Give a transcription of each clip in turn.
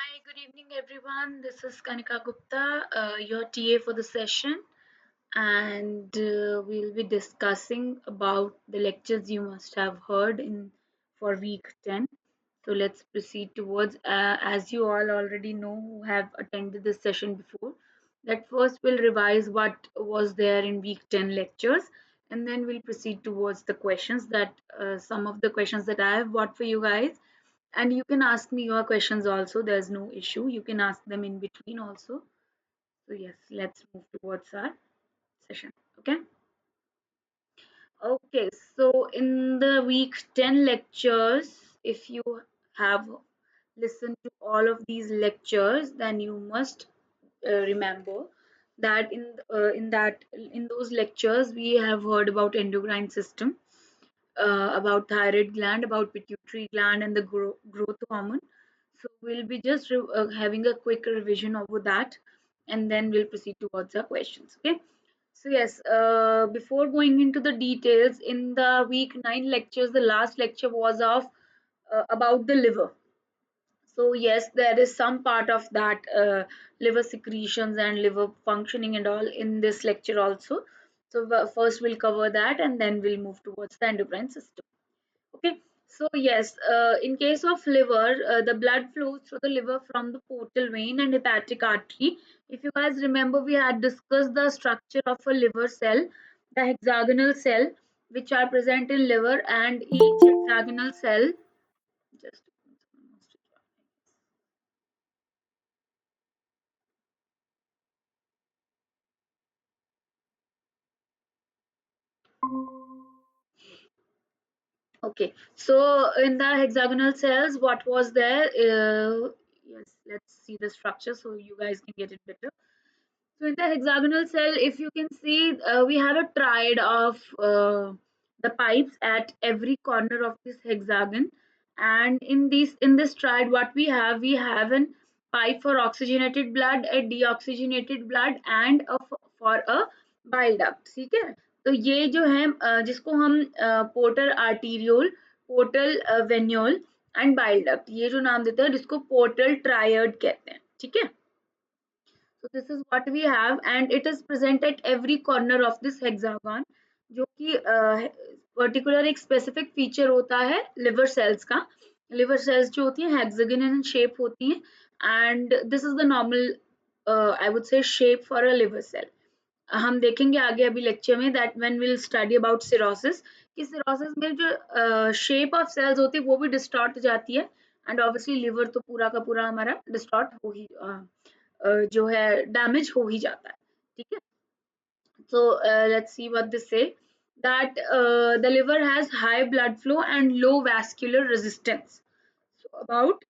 Hi, good evening, everyone. This is Kanika Gupta, your TA for the session, and we'll be discussing about the lectures you must have heard in for week 10. So let's proceed towards, as you all already know who have attended this session before, that first we'll revise what was there in week 10 lectures, and then we'll proceed towards the questions that some of the questions that I have brought for you guys, and you can ask me your questions also. There's no issue. You can ask them in between also. So yes, let's move towards our session. Okay. Okay. So in the week 10 lectures, if you have listened to all of these lectures, then you must remember that in those lectures we have heard about endocrine system, about thyroid gland, about pituitary gland, and the growth hormone. So we'll be just having a quick revision over that, and then we'll proceed towards our questions. Okay. So yes, before going into the details, in the week 9 lectures, the last lecture was of about the liver. So yes, there is some part of that liver secretions and liver functioning and all in this lecture also. So first we'll cover that, and then we'll move towards the endocrine system. Okay, so yes, in case of liver, the blood flows through the liver from the portal vein and hepatic artery. If you guys remember, we had discussed the structure of a liver cell, the hexagonal cell, which are present in liver, and each hexagonal cell. Just okay, so in the hexagonal cells, what was there? Yes, let's see the structure so you guys can get it better. So in the hexagonal cell, if you can see, we have a triad of the pipes at every corner of this hexagon, and in this triad, what we have an pipe for oxygenated blood, a deoxygenated blood, and for a bile duct. ठीक है? तो ये जो है जिसको हम portal arteriole, portal venule and bile duct, ये जो नाम देते हैं जिसको पोर्टल ट्रायड कहते हैं. ठीक है? So this is what we have, and it is present at every corner of this hexagon, जो कि पर्टिकुलर एक स्पेसिफिक फीचर होता है लिवर सेल्स का. लिवर सेल्स जो होती हैं हेक्सागोनल इन शेप होती हैं, and this is the normal I would say shape for a liver cell. हम देखेंगे आगे अभी लेक्चर में that when will study about cirrhosis, कि सिरोसिस में जो शेप ऑफ सेल्स होती है वो भी डिस्टॉर्ट जाती है, एंड ऑब्वियसली लिवर तो पूरा का पूरा हमारा डिस्टॉर्ट हो ही जो है डैमेज हो ही जाता है. ठीक है? So let's see what they say, that the liver has high blood flow and low vascular resistance. So about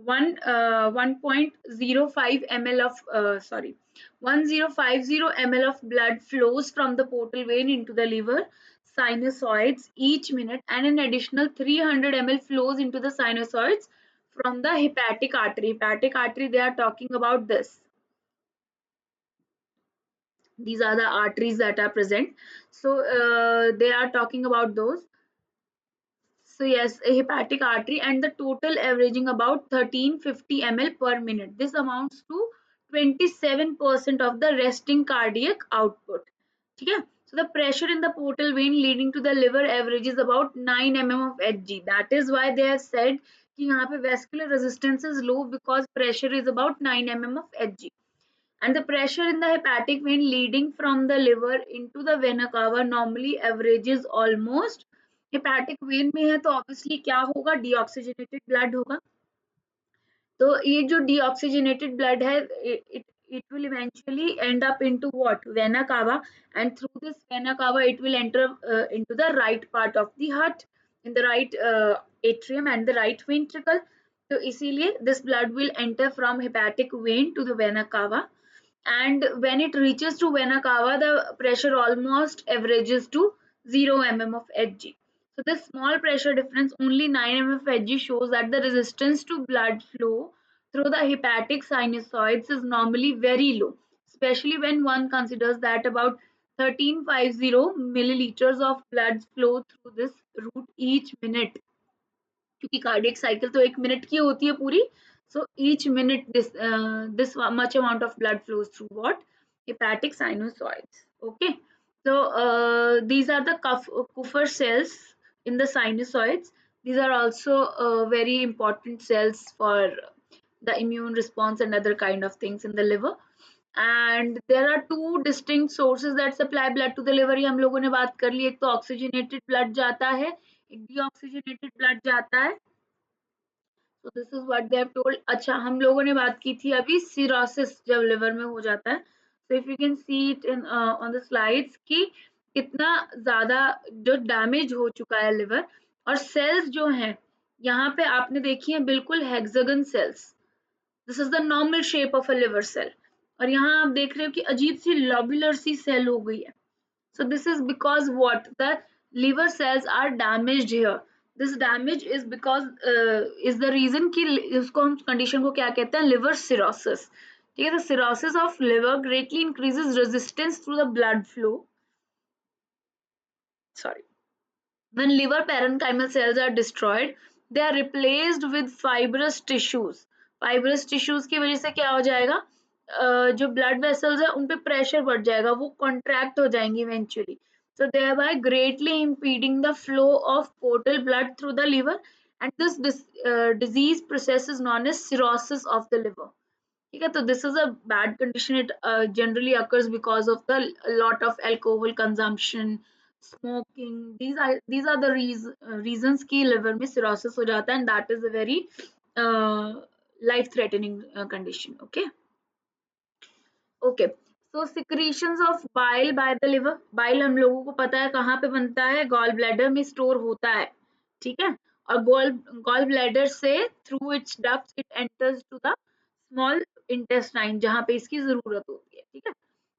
1.05 ml of 1050 ml of blood flows from the portal vein into the liver sinusoids each minute, and an additional 300 ml flows into the sinusoids from the hepatic artery. Hepatic artery, they are talking about this. These are the arteries that are present. So they are talking about those. So yes, a hepatic artery, and the total averaging about 1350 ml per minute. This amounts to 27% of the resting cardiac output. Okay? So the pressure in the portal vein leading to the liver averages about 9 mm of Hg. That is why they have said कि यहाँ पे vascular resistance is low because pressure is about 9 mm of Hg. And the pressure in the hepatic vein leading from the liver into the vena cava normally averages almost. Hepatic when में है तो obviously क्या होगा, deoxygenated blood होगा. तो ये जो deoxygenated blood है, it will eventually end up into what, vena cava, and through this vena cava it will enter into the right part of the heart, in the right atrium and the right ventricle. तो इसीलिए this blood will enter from hepatic vein to the vena cava, and when it reaches to vena cava, the pressure almost averages to 0 mm of Hg. So this small pressure difference, only 9 mm of Hg, shows that the resistance to blood flow through the hepatic sinusoids is normally very low, especially when one considers that about 1350 milliliters of blood flow through this route each minute. क्योंकि cardiac cycle तो 1 minute की होती है पूरी, So each minute this much amount of blood flows through what? Hepatic sinusoids. Okay. So these are the Kupffer cells in the sinusoids. These are also very important cells for the immune response and other kind of things in the liver. And there are two distinct sources that supply blood to the liver. ये हम लोगों ने बात कर ली, एक तो oxygenated blood जाता है, एक डीऑक्सीजनेटेड ब्लड जाता है. So this is what they have told. अच्छा, हम लोगों ने बात की थी अभी सिरोसिस जब लिवर में हो जाता है. So if you can see it in on the slides कि कितना ज्यादा जो डैमेज हो चुका है लिवर, और सेल्स जो हैं यहाँ पे आपने देखी है बिल्कुल hexagon cells. This is the normal shape of a liver cell. और यहाँ आप देख रहे हो कि अजीब सी लॉब्यूलर सी सेल हो गई है. So this is because what? The liver cells are damaged here. This damage is because is the reason कि इसको हम condition को क्या कहते हैं? Liver cirrhosis. ठीक है, the cirrhosis of liver greatly increases resistance through the blood flow. Sorry. When liver parenchymal cells are destroyed, they are replaced with fibrous tissues. Fibrous tissues की वजह से क्या हो जाएगा? जो blood vessels है उन पे pressure बढ़ जाएगा, वो contract हो जाएंगी eventually. So thereby greatly impeding the flow of portal blood through the liver, and this disease process is known as cirrhosis of the liver. ठीक है, तो this is a bad condition. It generally occurs because of the lot of alcohol consumption, smoking. These are the reasons कि liver में cirrhosis हो जाता है, and that is a very life threatening condition. Okay. Okay. So secretions of bile by the liver. Bile हम लोगों को पता है कहाँ पे बनता है? गॉल ब्लैडर में स्टोर होता है. ठीक है, और गॉल ब्लैडर से through its ducts it enters to the small intestine जहाँ पे इसकी जरूरत होती है. ठीक है.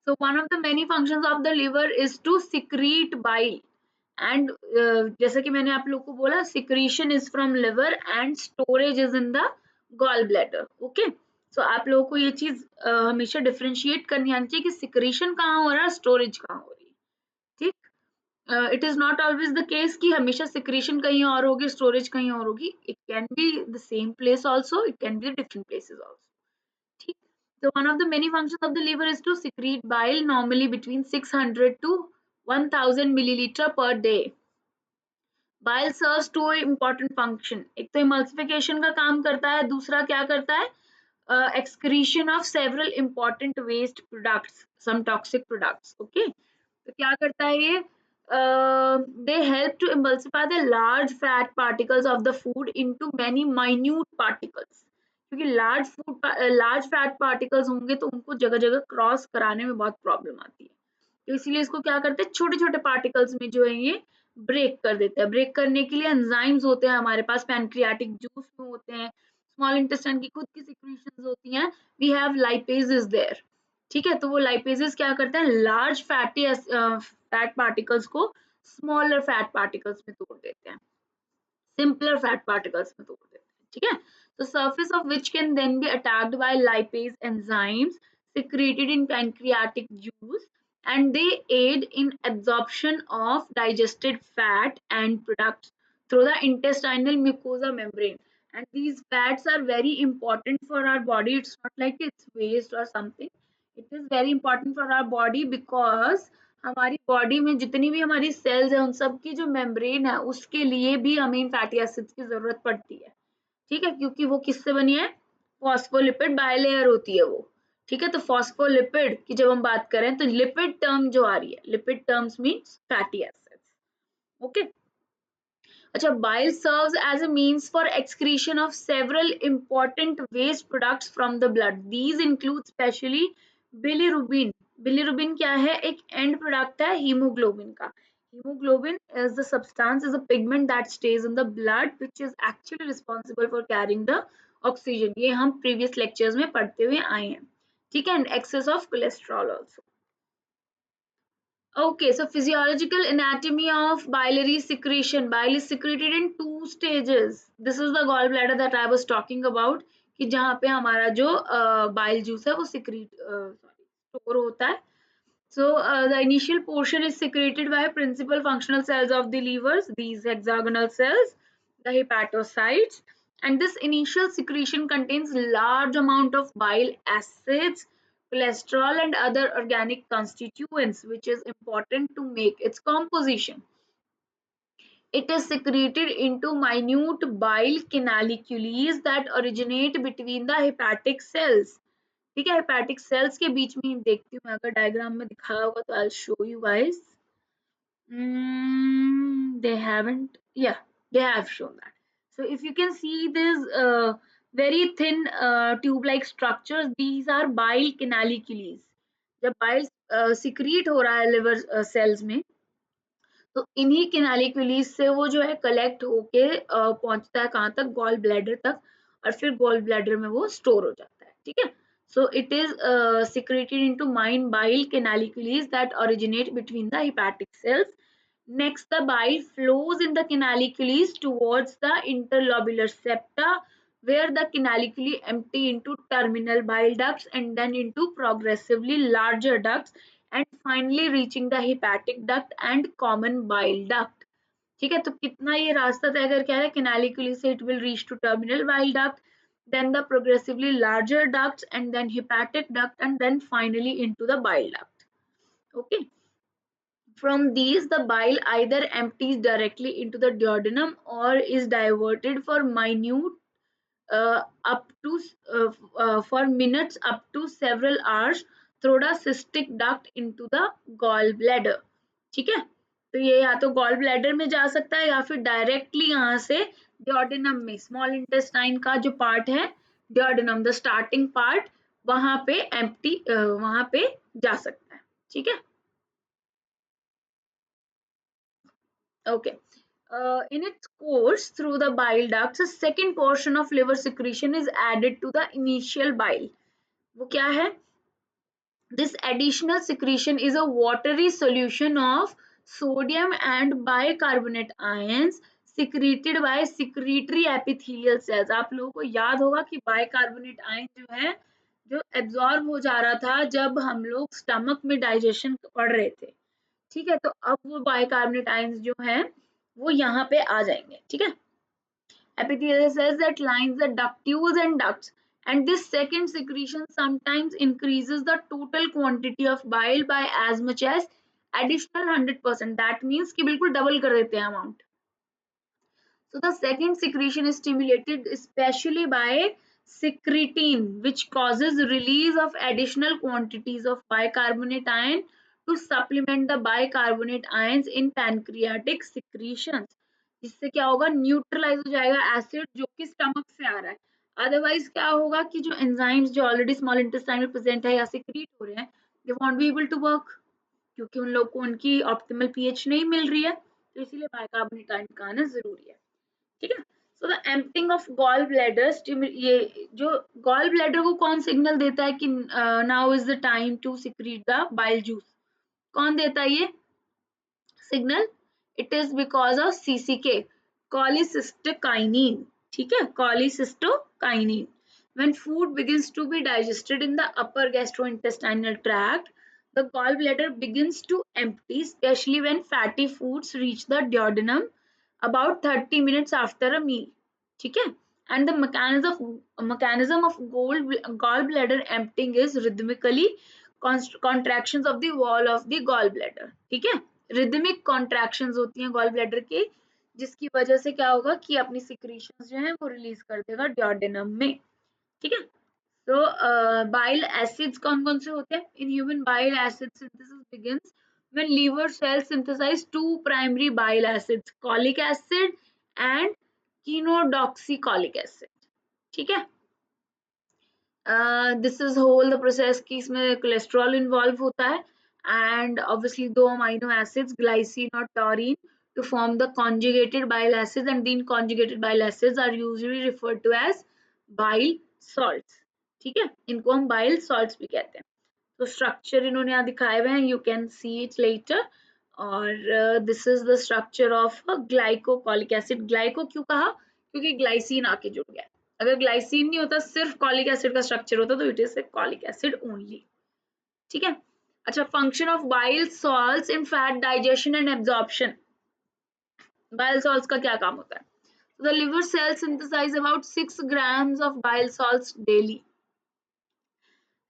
So one of the many functions of the liver is to secrete bile. And जैसा कि मैंने आप लोग को बोला, secretion is from liver and storage is in the gall bladder. Okay. So आप लोगों को ये चीज हमेशा डिफरेंशिएट करनी आनी चाहिए कि सिक्रीशन कहाँ हो रहा है, स्टोरेज कहाँ हो रही है. ठीक. It is not always the case कि हमेशा सिक्रीशन कहीं और होगी, स्टोरेज कहीं और होगी. It can be the same place also, it can be different places also. ठीक. So one of the many functions of the liver is to secrete bile, normally between 600 to 1000 milliliter per day. Bile serves two important function. एक तो emulsification का काम करता है, दूसरा क्या करता है? Excretion of several important waste products, some toxic products. Okay. तो क्या करता है ये? They help to emulsify the large fat particles of the food into many minute particles. क्योंकि large fat particles होंगे तो उनको जगह जगह क्रॉस कराने में बहुत प्रॉब्लम आती है. तो इसीलिए इसको क्या करते हैं, छोटे छोटे पार्टिकल्स में जो है ये ब्रेक कर देते हैं. ब्रेक करने के लिए एंजाइम्स होते हैं हमारे पास, पैनक्रियाटिक जूस में होते हैं, स्मॉल इंटेस्टाइन की खुद की सिक्रीशंस होती हैं. We have lipases there. ठीक है, तो वो लाइपेजेस क्या करते हैं, लार्ज फैट पार्टिकल्स को स्मॉलर फैट पार्टिकल्स में तोड़ देते हैं, सिंपलर फैट पार्टिकल्स में तोड़ देते हैं. ठीक है, the surface of which can then be attacked by lipase enzymes secreted in pancreatic juice, and they aid in absorption of digested fat and products through the intestinal mucosa membrane. And these fats are very important for our body. It's not like it's waste or something. It is very important for our body because हमारी body में जितनी भी हमारी sales है उन सब की जो मेम्ब्रेन है उसके लिए भी हमें इन फैटी एसिड्स की जरूरत पड़ती है. ठीक है, क्योंकि वो किससे बनी है? फॉस्फोलिपिड बायलेयर होती है वो. ठीक है, तो फॉस्फोलिपिड की जब हम बात करें तो लिपिड टर्म जो आ रही है, lipid terms means fatty acids. Okay. अच्छा, bile serves as a means for excretion of several important waste products from the blood. These include specially bilirubin. Bilirubin क्या है? एक end product है hemoglobin का. Hemoglobin is the substance, is a pigment that stays in the blood, which is actually responsible for carrying the oxygen. ये हम previous lectures में पढ़ते हुए आए हैं. ठीक है, and excess of cholesterol also. Okay, so physiological anatomy of biliary secretion. Bile is secreted in two stages. This is the gallbladder that I was talking about, कि जहाँ पे हमारा जो bile juice है वो store होता है. So the initial portion is secreted by principal functional cells of the livers, these hexagonal cells, the hepatocytes, And this initial secretion contains large amount of bile acids, cholesterol and other organic constituents, which is important to make its composition. It is secreted into minute bile canaliculi that originate between the hepatic cells. ठीक है, hepatic cells के बीच में ही देखती हूँ मैं, अगर diagram में दिखाया होगा तो I'll show you guys. They haven't. Yeah, they have shown that. So if you can see these very thin tube-like structures, these are bile canaliculi. जब bile secrete हो रहा है liver cells में, तो इन्हीं कैनालिक्युली से वो जो है कलेक्ट होके पहुंचता है कहाँ तक, गॉल ब्लैडर तक, और फिर गॉल ब्लैडर में वो स्टोर हो जाता है. ठीक है, so it is secreted into mine bile canaliculi that originate between the hepatic cells. Next, the bile flows in the canaliculi towards the interlobular septa, where the canaliculi empty into terminal bile ducts and then into progressively larger ducts, and finally reaching the hepatic duct and common bile duct. ठीक है, तो कितना ये रास्ता तय करके आ रहा है, canaliculi से it will reach to terminal bile duct, then the progressively larger ducts, and then hepatic duct, and then finally into the bile duct. Okay, from these the bile either empties directly into the duodenum or is diverted for minute up to for minutes up to several hours through the cystic duct into the gallbladder. ठीक है, तो ये या तो gall bladder में जा सकता है या फिर डायरेक्टली यहाँ से डियोडेनम में, स्मॉल इंटेस्टाइन का जो पार्ट है डियोडेनम, द स्टार्टिंग पार्ट, वहां पे एम्प्टी वहां पे जा सकता है. ठीक है, okay. In its course through the bile ducts, a second portion of liver secretion is added to the initial bile. वो क्या है? This additional secretion is a watery solution of sodium and bicarbonate ions secreted by secretory epithelial cells. आप लोगों को याद होगा कि bicarbonate ion जो है, जो एब्जॉर्ब हो जा रहा था जब हम लोग स्टमक में डाइजेशन पढ़ रहे थे. ठीक है, तो अब वो बाइकार्बोनेट आयंस जो हैं वो यहाँ पे आ जाएंगे. ठीक है, epithelial cells that lines the ductules and ducts, and this second secretion sometimes increases the total quantity of bile by as much as additional 100%. That means कि बिल्कुल डबल कर देते हैं amount. So the second secretion is stimulated especially by secretin, which causes release of additional quantities of bicarbonate ion to supplement the bicarbonate ions in pancreatic secretions. जिससे क्या होगा, neutralise हो जाएगा एसिड जो कि स्टमक से आ रहा है. अदरवाइज क्या होगा कि जो एंजाइम्स जो ऑलरेडी स्मॉल इंटेस्टाइन में प्रेजेंट है या सिक्रीट हो रहे हैं, they won't be able to work, क्योंकि उन लोग को उनकी ऑप्टिमल पीएच नहीं मिल रही है, तो इसीलिए बाइकार्बोनेट आयन का आना जरूरी है. ठीक है, so the emptying of gall bladder, ये जो गॉल ब्लैडर को कौन सिग्नल देता है कि now is the time to secrete the bile juice, कौन देता है ये signal? It is because of CCK, cholecystokinin. ठीक है, cholecystokinin. When food begins to be digested in the upper gastrointestinal tract, the gallbladder begins to empty, especially when fatty foods reach the duodenum about 30 minutes after a meal. ठीक है, and the mechanism of gallbladder emptying is rhythmically contractions of the wall of the gallbladder. ठीक है, rhythmic contractions होती हैं gall bladder की, जिसकी वजह से क्या होगा कि अपनी सिक्रीशंस जो है वो रिलीज कर देगा डियोडेनम में. ठीक है, तो बाइल एसिड्स कौन कौन से होते हैं? In human bile acid synthesis begins when liver cells synthesize two primary bile acids, cholic acid and chenodeoxycholic acid. ठीक है, this is whole the process कि इसमें कोलेस्ट्रॉल इन्वॉल्व होता है, एंड ऑब्वियसली दो अमाइनो एसिड्स ग्लाइसिन और taurine to form the conjugated bile acids, and these conjugated bile acids are usually referred to as bile salts. ठीक है, इनको हम bile salts भी कहते हैं. तो स्ट्रक्चर इन्होंने यहाँ दिखाए हुए हैं, you can see it later. और this is the structure of glycolic acid. Glyco क्यों कहा? क्योंकि ग्लाइसिन आके जुड़ गया. अगर ग्लाइसिन नहीं होता, सिर्फ कॉलिक एसिड का स्ट्रक्चर होता, तो it is a colic acid only. ठीक है, अच्छा, function of bile salts in fat digestion and absorption. Bile salts का क्या काम होता है? The liver cells synthesize about 6 grams of bile salts daily.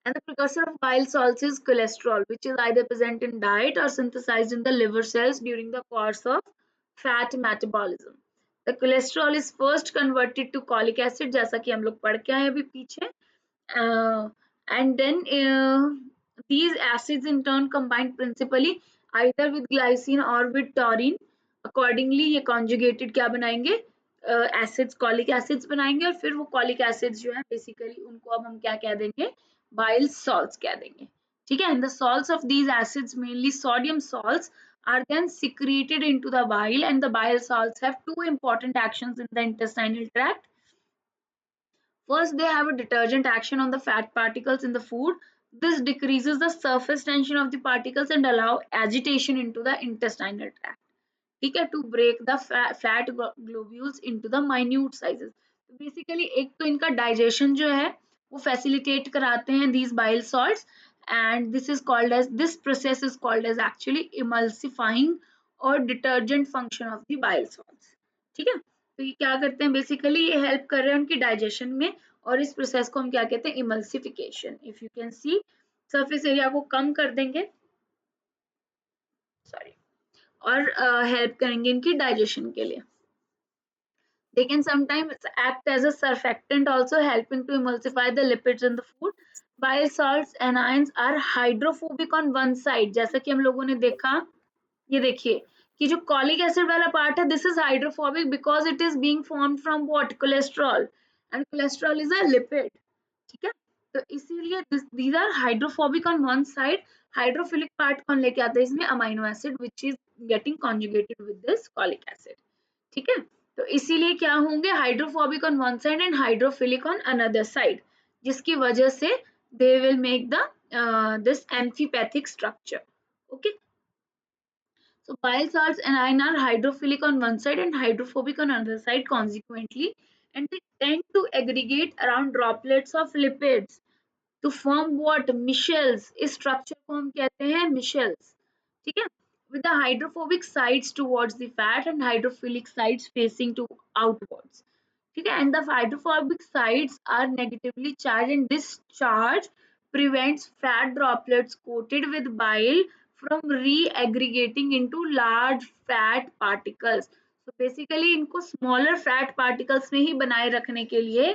And the precursor of bile salts is cholesterol, which is either present in diet or synthesized in the liver cells during the course of fat metabolism. The cholesterol is first converted to cholic acid, जैसा कि हम लोग पढ़ के आए अभी पीछे. And then these acids in turn combine principally either with glycine or with taurine. Accordingly ये conjugated क्या बनाएंगे, एसिड्स कॉलिक एसिड्स बनाएंगे और फिर वो कॉलिक एसिड्स जो है बेसिकली उनको अब हम क्या कह देंगे, bile salts कह देंगे. ठीक है. And the salts of these acids, mainly sodium salts, are then secreted into the bile, and the bile salts have two important actions in the intestinal tract. First, they have a detergent action on the fat particles in the food. This decreases the surface tension of the particles and allow agitation into the intestinal tract. ठीक है, to break the fat globules into the minute sizes. Basically एक तो इनका digestion जो है वो facilitate कराते हैं these bile salts, and this process is called as actually emulsifying or detergent function of the bile salts. ठीक है. तो ये क्या करते हैं, बेसिकली ये हेल्प कर रहे हैं उनकी डाइजेशन में, और इस प्रोसेस को हम क्या कहते हैं, emulsification. If you can C, surface area को कम कर देंगे, सॉरी, और हेल्प करेंगे इनकी डाइजेशन के लिए. They can sometimes act as a surfactant also, helping to emulsify the lipids in the food. Bile salts anions are hydrophobic on one side, जैसा कि हम लोगों ने देखा. ये देखिए कि जो कॉलिक एसिड वाला पार्ट है, this is hydrophobic because it is being formed from what, cholesterol, and cholesterol is a lipid. ठीक है. तो इसीलिए these are hydrophobic on one side. Hydrophilic part कौन लेके आता है इसमें, amino acid which is getting conjugated with this cholic acid. ठीक है. तो इसीलिए क्या होंगे, hydrophobic on one side and hydrophilic on another side, जिसकी वजह से they will make the this amphipathic structure. Okay. So bile salts and iron are hydrophilic on one side and hydrophobic on another side consequently, and they tend to aggregate around droplets of lipids to form what, micelles. इस structure को हम कहते हैं micelles. ठीक है. With the hydrophobic sides towards the fat and hydrophilic sides facing to outwards. ठीक है. And the hydrophobic sides are negatively charged, and this charge prevents fat droplets coated with bile from re-aggregating into large fat particles. So basically इनको smaller fat particles में ही बनाए रखने के लिए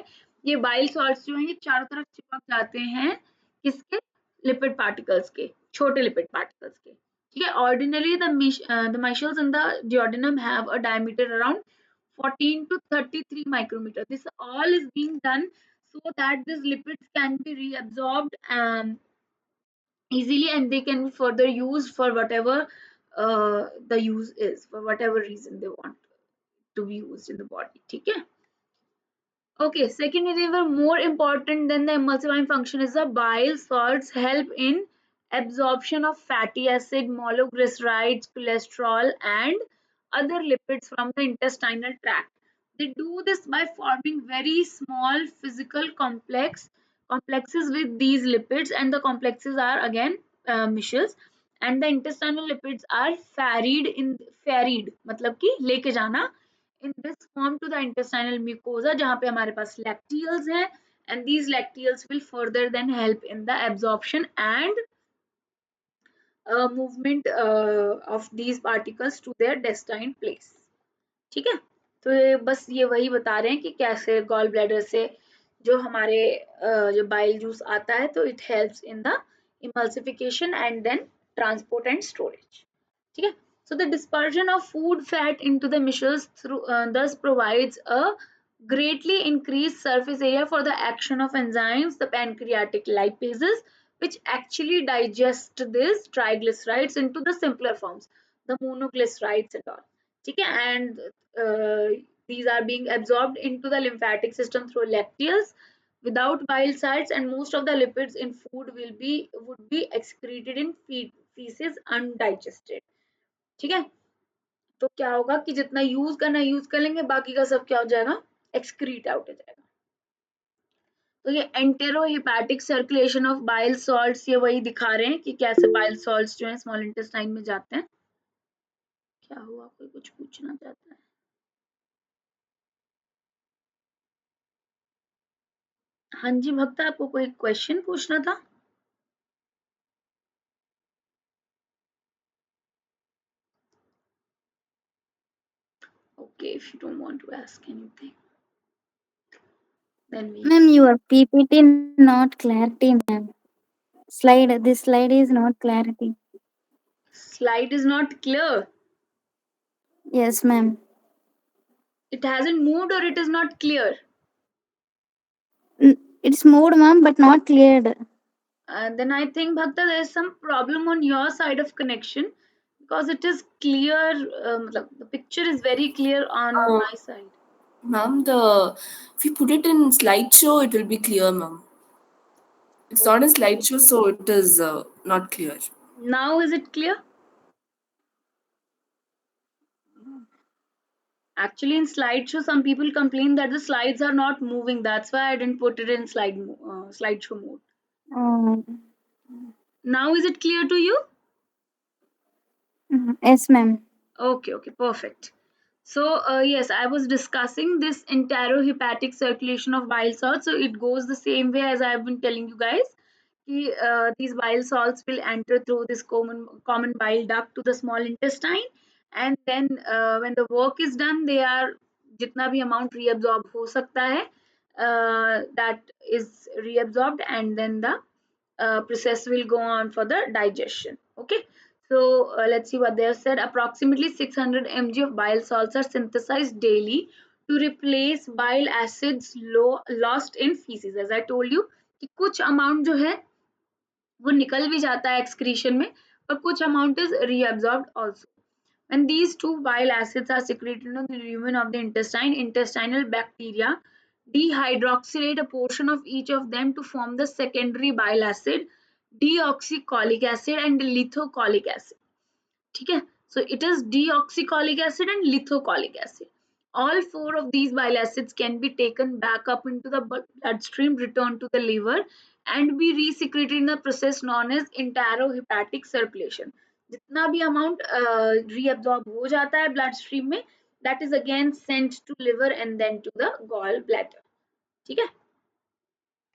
ये bile salts जो हैं ये चारों तरफ चिपक जाते हैं किसके, लिपिड पार्टिकल्स के, छोटे लिपिड पार्टिकल्स के. ठीक है. Ordinarily the micelles in the duodenum have a diameter around 14 to 33 micrometer. This all is being done so that these lipids can be reabsorbed easily, and they can be further used for whatever the use is, for whatever reason they want to be used in the body. ठीक है. Okay, second is even more important than the emulsifying function is the bile salts help in absorption of fatty acid, monoglycerides, cholesterol, and other lipids from the intestinal tract. They do this by forming very small physical complexes with these lipids, and the complexes are again micelles, and the intestinal lipids are ferried मतलब कि लेके जाना in this form to the intestinal mucosa जहाँ पे हमारे पास lacteals हैं, and these lacteals will further then help in the absorption and movement of these particles to their destined place. ठीक है. तो ये बस ये वही बता रहे हैं कि कैसे गॉल ब्लैडर से जो हमारे जो बाइल जूस आता है तो it helps in the emulsification and then transport and storage. ठीक है. So the dispersion of food fat into the micelles through thus provides a greatly increased surface area for the action of enzymes, the pancreatic lipases, which actually digest these triglycerides into the simpler forms, the monoglycerides and all. ठीक है. And these are being absorbed into the lymphatic system through lacteals without bile salts, and most of the lipids in food would be excreted in feces undigested. ठीक है. तो क्या होगा कि जितना use करना यूज कर लेंगे, बाकी का सब क्या हो जाएगा, एक्सक्रीट आउट हो जाएगा. तो ये एंटेरोहिपैटिक सर्कुलेशन ऑफ बाइल सॉल्ट्स ये वही दिखा रहे हैं कि कैसे बाइल सॉल्ट्स जो है स्मॉल इंटेस्टाइन में जाते हैं. क्या हुआ, कोई कुछ पूछना चाहता है? हाँ जी भक्ता, आपको कोई क्वेश्चन पूछना था? Okay, if you don't want to ask anything, then we Ma'am, your PPT not clarity, ma'am. This slide is not clarity. slide is not clear. Yes, ma'am. It hasn't moved or it is not clear. It's moved, ma'am, but not cleared. Then I think Bhakta, there is some problem on your side of connection because it is clear. The picture is very clear on Uh, my side. Ma'am, the if you put it in slideshow, it will be clear, ma'am. It's not in Okay. slideshow, so it is not clear. Now is it clear? Actually, in slideshow, some people complain that the slides are not moving. That's why I didn't put it in slideshow mode. Oh, Now is it clear to you? yes, ma'am. Okay, okay, perfect. So, yes, I was discussing this enterohepatic circulation of bile salts. So, it goes the same way as I've been telling you guys. These bile salts will enter through this common bile duct to the small intestine, and then when the work is done, they are जितना भी amount reabsorb हो सकता है, that is reabsorbed, and then the process will go on for the digestion. Okay, so let's see what they have said. Approximately 600 mg of bile salts are synthesized daily to replace bile acids lost in feces. As I told you कि कुछ amount जो है वो निकल भी जाता है excretion में, और कुछ amount is reabsorbed also. When these two bile acids are secreted into the lumen of the intestine, intestinal bacteria dehydroxylate a portion of each of them to form the secondary bile acid, deoxycholic acid and lithocholic acid. ठीक है, so it is deoxycholic acid and lithocholic acid. All four of these bile acids can be taken back up into the bloodstream, returned to the liver, and be resecreted in the process known as enterohepatic circulation. जितना भी amount reabsorb हो जाता है blood stream में, that is again sent to liver and then to the gall bladder. ठीक है.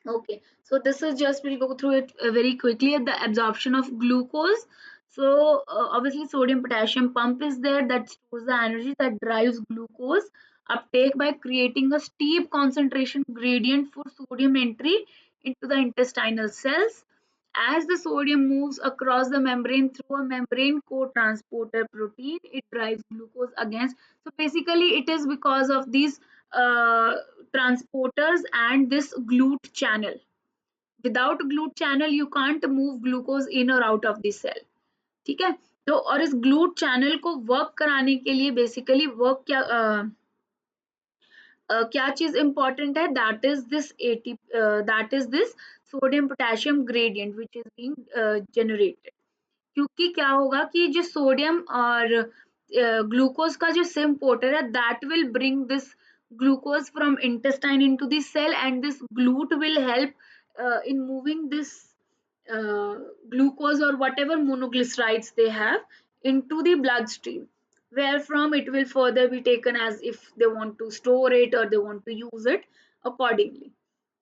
Okay, so this is just, we'll go through it very quickly. At the absorption of glucose, so obviously sodium potassium pump is there that stores the energy that drives glucose uptake by creating a steep concentration gradient for sodium entry into the intestinal cells. As the sodium moves across the membrane through a membrane co-transporter protein, it drives glucose against. So basically, it is because of these uh, transporters and this GLUT channel. Without GLUT channel, you can't move glucose in or out of the cell. ठीक है, तो और इस GLUT channel को work कराने के लिए basically work क्या चीज इंपॉर्टेंट है, that is this that is this sodium potassium gradient which is being generated. क्योंकि क्या होगा कि जो सोडियम और ग्लूकोज का जो सिम पोर्टर है, that will bring this glucose from intestine into the cell, and this glut will help in moving this uh, glucose or whatever monoglycerides they have into the bloodstream, where from it will further be taken as if they want to store it or they want to use it accordingly.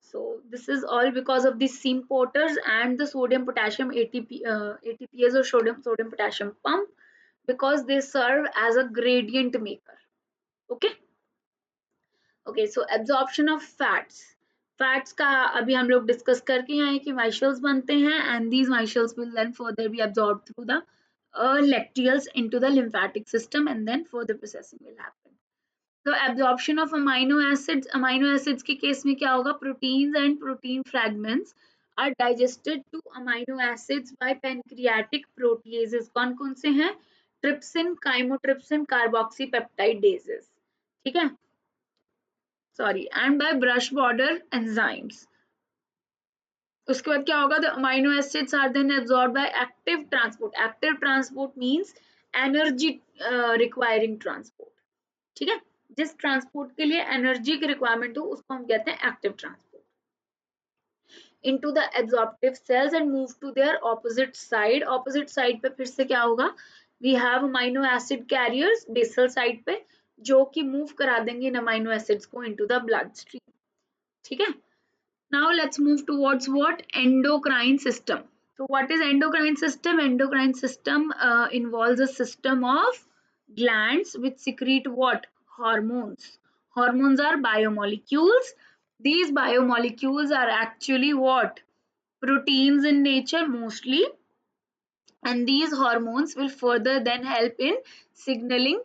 So this is all because of the SIM porters and the sodium potassium ATPase or sodium potassium pump, because they serve as a gradient maker. Okay. Okay, so absorption of fats का अभी हम लोग discuss करके आए कि माइशल्स बनते हैं, and these micells will then further be absorbed through the lacteals into the lymphatic system, and then further processing will happen. So absorption of amino acids के केस में क्या होगा, proteins and protein fragments are digested to amino acids by pancreatic proteases. कौन कौन से हैं, trypsin, chymotrypsin, carboxypeptidases. ठीक है, sorry, and by brush border enzymes. उसके बाद क्या होगा, the amino acids are then absorbed by active transport. Active transport means energy requiring transport. ठीक है, जिस ट्रांसपोर्ट के लिए एनर्जी की रिक्वायरमेंट हो उसको हम कहते हैं active transport. into the absorptive cells and move to their opposite side. Opposite side पे फिर से क्या होगा, we have amino acid carriers basal side पे, जो कि move करा देंगे इन amino acids को into the blood stream. ठीक है, Now let's move towards what? Endocrine system. So what is endocrine system? Endocrine system involves a system of glands which secrete what? Hormones. Hormones are biomolecules. These biomolecules are actually what? Proteins in nature mostly, and these hormones will further then help in signaling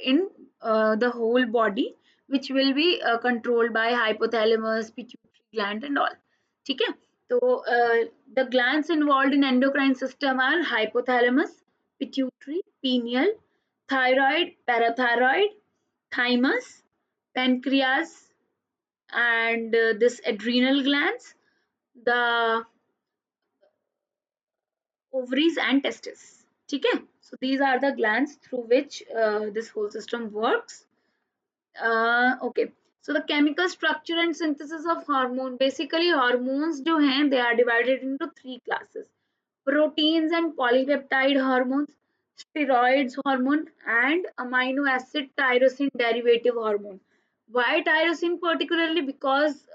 in the whole body, which will be controlled by hypothalamus, pituitary gland and all. Okay, so the glands involved in endocrine system are hypothalamus, pituitary, pineal, thyroid, parathyroid, thymus, pancreas, and this adrenal glands, the ovaries and testes. Okay, so these are the glands through which this whole system works. Okay, so the chemical structure and synthesis of hormone, basically hormones जो हैं they are divided into three classes: proteins and polypeptide hormones, steroids hormone, and amino acid tyrosine derivative hormone. Why tyrosine particularly? Because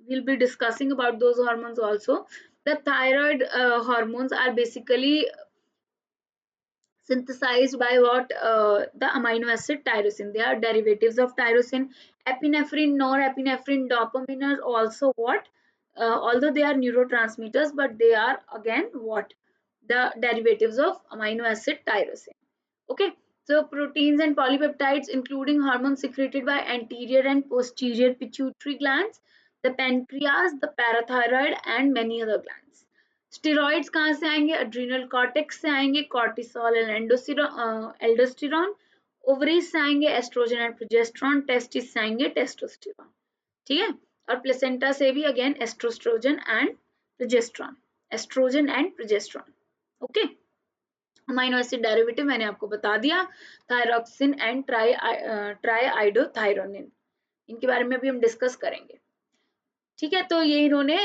we'll be discussing about those hormones also. The thyroid hormones are basically synthesized by what? The amino acid tyrosine. They are derivatives of tyrosine. Epinephrine, norepinephrine, dopamine are also what? Although they are neurotransmitters, but they are again what? The derivatives of amino acid tyrosine. Okay, so proteins and polypeptides, including hormones secreted by anterior and posterior pituitary glands, the pancreas, the parathyroid, and many other glands. Steroids कहाँ से आएंगे? Adrenal cortex से आएंगे, cortisol and aldosterone. Ovaries से आएंगे oestrogen and progesterone. Testis से आएंगे testosterone. ठीक है, और प्लेसेंटा से भी again oestrogen and progesterone. Oestrogen and progesterone. Okay, amino acid derivative मैंने आपको बता दिया, थायरॉक्सिन एंड ट्राईआइडोथायरोनिन. इनके बारे में भी हम डिस्कस करेंगे. ठीक है, तो ये इन्होंने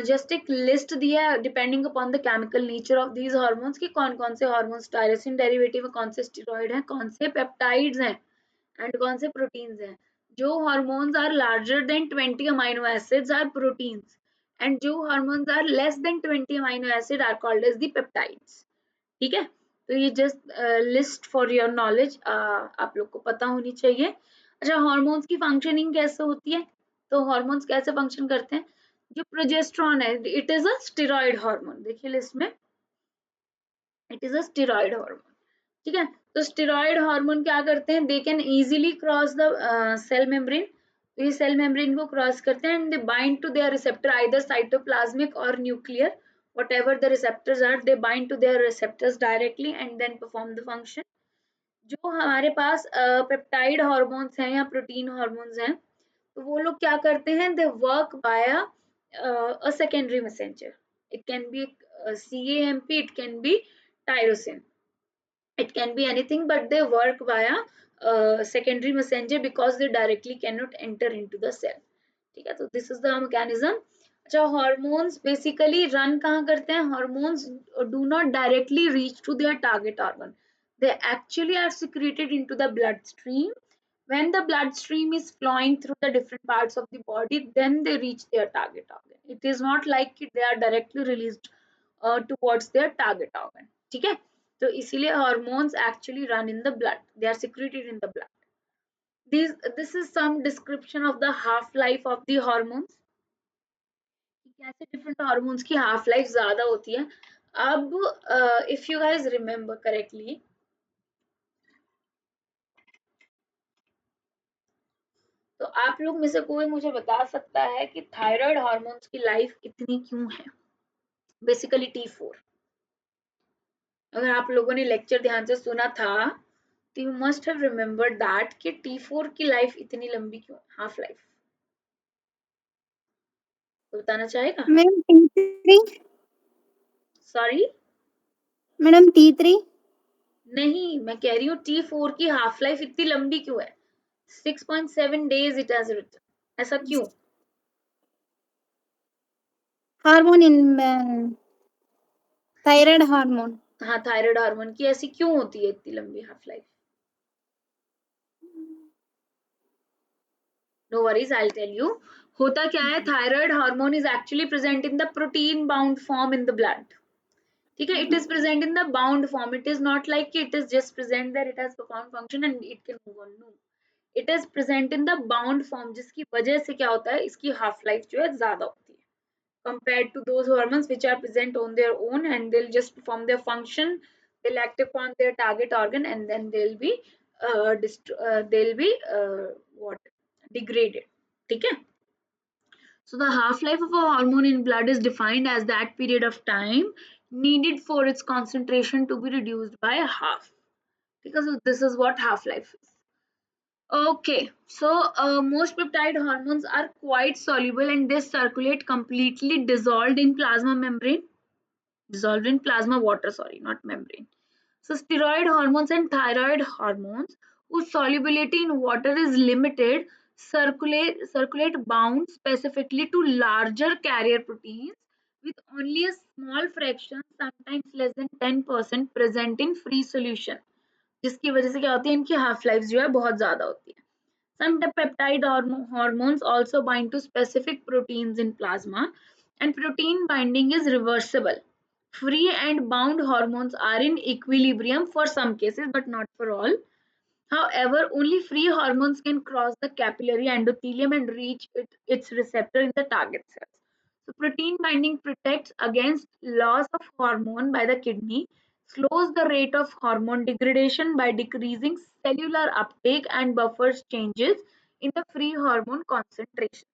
जस्ट एक लिस्ट दिया है depending upon the chemical nature of these hormones की कौन कौन से हार्मोन्स टायरोसिन डेरिवेटिव है, कौन से स्टेरॉइड हैं, कौन से पेप्टाइड्स हैं एंड कौन से प्रोटीन्स हैं. जो hormones are larger than 20 amino acids are proteins, and जो hormones are less than 20 amino acid are called as the peptides. ठीक है, तो ये just list for your knowledge आप लोग को पता होनी चाहिए. अच्छा, हार्मोन्स की फंक्शनिंग कैसे होती है? तो हार्मोन्स कैसे फंक्शन करते हैं? जो प्रोजेस्टेरॉन है, it is a steroid hormone. देखिए लिस्ट में, it is a steroid hormone. ठीक है, तो स्टेरॉइड हार्मोन क्या करते हैं? They can easily cross the cell membrane. तो ये सेल मेम्ब्रेन को क्रॉस करते हैं and they bind to their receptor, either cytoplasmic or nuclear, whatever the receptors are, they bind to their receptors directly and then perform the function. जो हमारे पास peptide hormones हैं या protein hormones हैं, तो वो लोग क्या करते हैं? They work by a secondary messenger. It can be CAMP, it can be tyrosine, it can be anything, but they work via secondary messenger because they directly cannot enter into the cell. ठीक है, तो this is the mechanism. अच्छा, hormones basically run कहाँ करते हैं? Hormones do not directly reach to their target organ. they actually are secreted into the bloodstream. When the bloodstream is flowing through the different parts of the body, then they reach their target organ. It is not like they are directly released towards their target organ. ठीक है, तो इसीलिए hormones actually run in the blood, they are secreted in the blood. This is some description of the half life of the hormones. कैसे different hormones की half life ज्यादा होती है. अब if you guys remember correctly, तो आप लोग में से कोई मुझे बता सकता है कि थायराइड हार्मोन्स की लाइफ इतनी क्यों है? Basically T4. अगर आप लोगों ने लेक्चर ध्यान से सुना था तो you must have remembered that कि T4 की लाइफ इतनी लंबी क्यों, हाफ लाइफ? बताना चाहेगा? Madam T3. Sorry, madam T3. नहीं, मैं कह रही हूँ T4 की हाफ लाइफ इतनी लंबी क्यों है? 6.7 days it has written. ऐसा क्यों? Hormone in thyroid hormone. हाँ, थायराइड हार्मोन की ऐसी क्यों होती है इतनी लंबी half life? No worries, I'll tell you. होता क्या है, thyroid hormone is actually present in the protein bound form in the blood. ठीक है, it is present in the bound form. It is not like it is just present that it has perform function and it can move on. No, it is present in the bound form, जिसकी वजह से क्या होता है, इसकी half life जो है ज्यादा होती है compared to those hormones which are present on their own, and they'll just perform their function, they'll act upon their target organ, and then they'll be what degraded. ठीक है. So the half life of a hormone in blood is defined as that period of time needed for its concentration to be reduced by half, because this is what half life is. Okay, so most peptide hormones are quite soluble and they circulate completely dissolved in plasma membrane, dissolved in plasma water, sorry, not membrane. So steroid hormones and thyroid hormones, whose solubility in water is limited, circulate bound specifically to larger carrier proteins with only a small fraction, sometimes less than 10% present in free solution, जिसकी वजह से क्या होती है, इनकी half life जो है बहुत ज्यादा होती है. Some peptide hormones also bind to specific proteins in plasma, and protein binding is reversible. Free and bound hormones are in equilibrium for some cases, but not for all. However, only free hormones can cross the capillary endothelium and reach its receptor in the target cells. So, protein binding protects against loss of hormone by the kidney, slows the rate of hormone degradation by decreasing cellular uptake, and buffers changes in the free hormone concentration.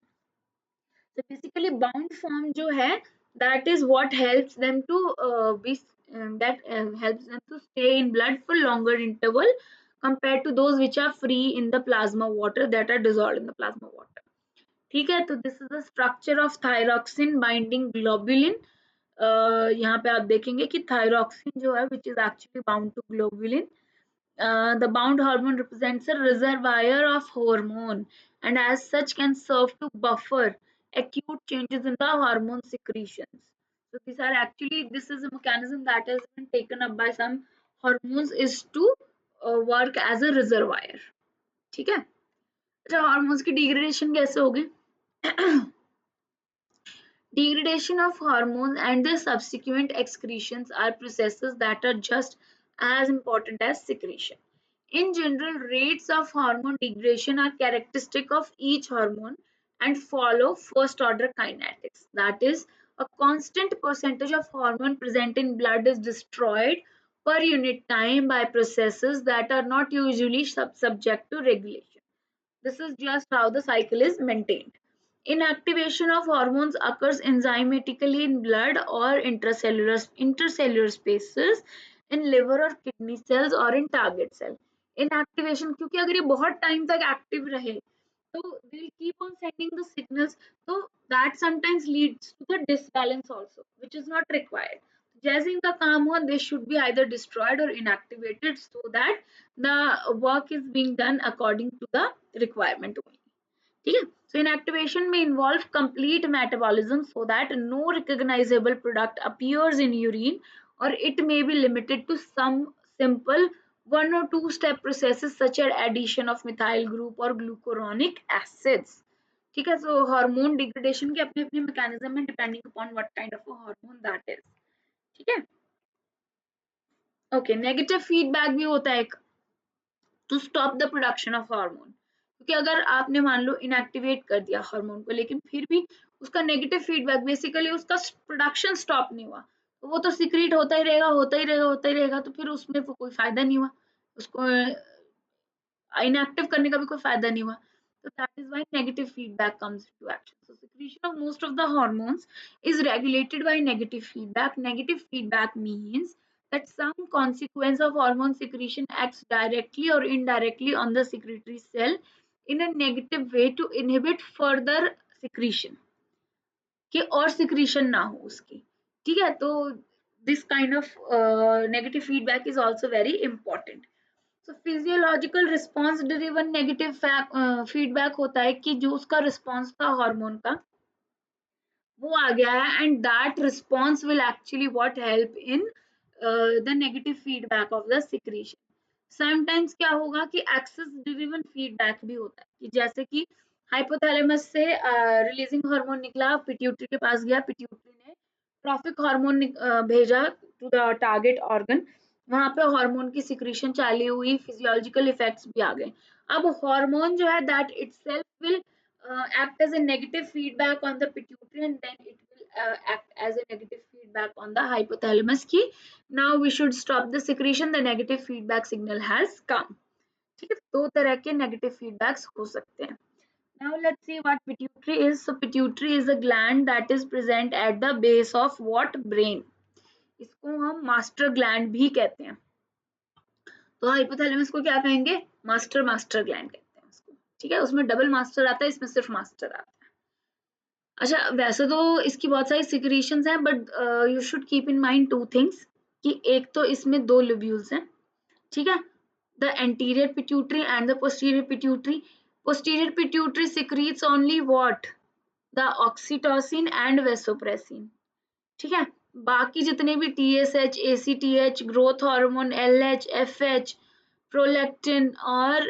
So basically bound form जो है, that is what helps them to be helps them to stay in blood for longer interval compared to those which are free in the plasma water, that are dissolved in the plasma water. ठीक है, तो this is the structure of thyroxine binding globulin. यहाँ पे आप देखेंगे कि thyroxine जो है which is actually bound to globulin. The bound hormone represents a reservoir of hormone and as such can serve to buffer acute changes in the hormone secretions. So these are actually, this is a mechanism that has been taken up by some hormones, is to work as a reservoir. ठीक है. अच्छा, hormones की degradation कैसे होगी? Degradation of hormones and their subsequent excretions are processes that are just as important as secretion. In general, rates of hormone degradation are characteristic of each hormone and follow first order kinetics. That is, a constant percentage of hormone present in blood is destroyed per unit time by processes that are not usually subject to regulation. This is just how the cycle is maintained. Inactivation of hormones occurs enzymatically in blood or intercellular spaces in liver or kidney cells or in target cell. Inactivation, क्योंकि अगर ये बहुत time तक active रहे तो they will keep on sending the signals, so that sometimes leads to the disbalance also, which is not required. जैसे इनका काम हुआ, they should be either destroyed or inactivated so that the work is being done according to the requirement only. ठीक है. So inactivation may involve complete metabolism so that no recognizable product appears in urine, or it may be limited to some simple one or two step processes such as addition of methyl group or glucuronic acids. ठीक है. So hormone degradation के अपने अपने mechanism है depending upon what kind of a hormone that is. ठीक है. Okay, negative feedback भी होता है एक, to stop the production of hormone. क्योंकि अगर आपने मान लो इनएक्टिवेट कर दिया हार्मोन को, लेकिन फिर भी उसका नेगेटिव फीडबैक, बेसिकली उसका प्रोडक्शन स्टॉप नहीं हुआ, तो वो तो सिक्रीट होता ही रहेगा, होता ही रहेगा, होता ही रहेगा, तो फिर उसमें कोई फायदा नहीं हुआ, उसको इनएक्टिव करने का भी कोई फायदा नहीं हुआ. So that is why negative feedback comes into action. So secretion of most of the hormones is regulated by negative feedback. Negative feedback means that some consequence of hormone secretion acts directly or indirectly on the secretory cell in a negative way to inhibit further secretion, कि और secretion ना हो उसकी. ठीक है. तो this kind of negative feedback is also very important. So physiological response driven negative feedback होता है कि जो उसका response था हार्मोन का वो आ गया है, and that response will actually what help in the negative feedback of the secretion. Sometimes क्या होगा कि access driven feedback भी होता है, कि जैसे कि हाइपोथैलेमस से रिलीजिंग हार्मोन निकला, पिट्यूटरी के पास गया, पिट्यूटरी ने ट्रॉफिक हार्मोन भेजा टू द टारगेट ऑर्गन, वहां पे हार्मोन की सिक्रीशन चालू हुई, फिजियोलॉजिकल इफेक्ट्स भी आ गए। अब हार्मोन जो है that itself will act as a negative feedback on the pituitary and then it will act as a negative feedback on the hypothalamus की now we should stop the secretion, the negative feedback signal has come। ठीक है, दो तरह के negative feedbacks हो सकते हैं। Now let's see what pituitary is. So pituitary is a gland that is present at the base of what brain। इसको हम मास्टर ग्लैंड भी कहते हैं। तो हाइपोथैलेमस को क्या कहेंगे? मास्टर ग्लैंड कहते हैं उसको। ठीक है, उसमें डबल मास्टर आता है, इसमें सिर्फ मास्टर आता है। अच्छा, वैसे तो इसकी बहुत सारी सिक्रीशंस हैं but you should keep in mind two things कि एक तो इसमें दो लोब्यूल्स हैं। ठीक है, the anterior pituitary and the posterior pituitary। posterior pituitary secretes only what? The oxytocin and vasopressin। ठीक है, बाकी जितने भी TSH, ACTH, growth hormone, LH, FH, prolactin और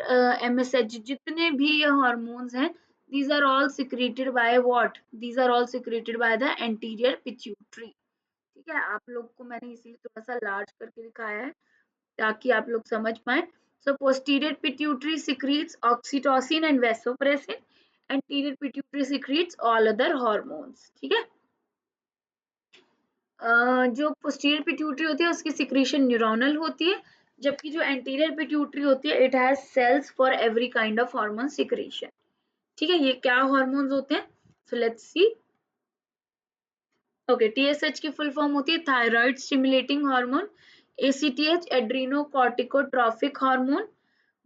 MSH, जितने भी ये हार्मोन्स हैं, these are all secreted by what? These are all secreted by the anterior pituitary। ठीक है, आप लोग को मैंने इसीलिए थोड़ा सा लार्ज करके दिखाया है ताकि आप लोग समझ पाए। So posterior pituitary secretes oxytocin and vasopressin, anterior pituitary secretes all other hormones। ठीक है, जो पोस्टीरियर पिट्यूटरी होती है उसकी सिक्रीशन न्यूरोनल होती है, जबकि जो एंटीरियर पिट्यूटरी होती है it has cells for every kind of hormone secretion. ठीक है, ये क्या हार्मोन्स होते हैं? So let's see. Okay, TSH की फुल फॉर्म होती है thyroid stimulating hormone, ACTH adrenocorticotrophic hormone,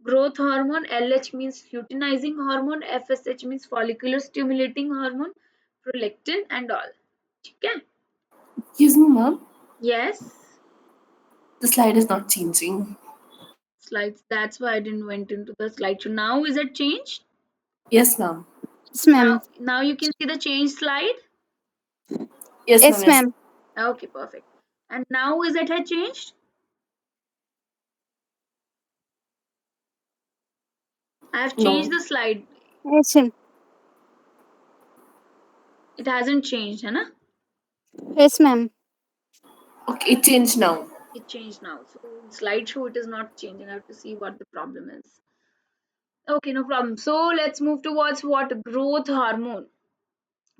growth hormone, LH means luteinizing hormone, FSH means follicular stimulating hormone, prolactin and all। ठीक है, Excuse me, ma'am. yes, The slide is not changing. slides, that's why I didn't went into the slide. So now is it changed? Yes, ma'am. Yes, ma'am. Now you can see the change slide. Yes, ma'am. Yes, ma'am. Okay, perfect. And now is it had changed? I have changed No. the slide. Yes, ma'am. It hasn't changed, है ना? Yes, ma'am. Okay, it changed now. It changed now. So slideshow it is not changing. I have to see what the problem is. Okay, no problem. So let's move towards what? Growth hormone.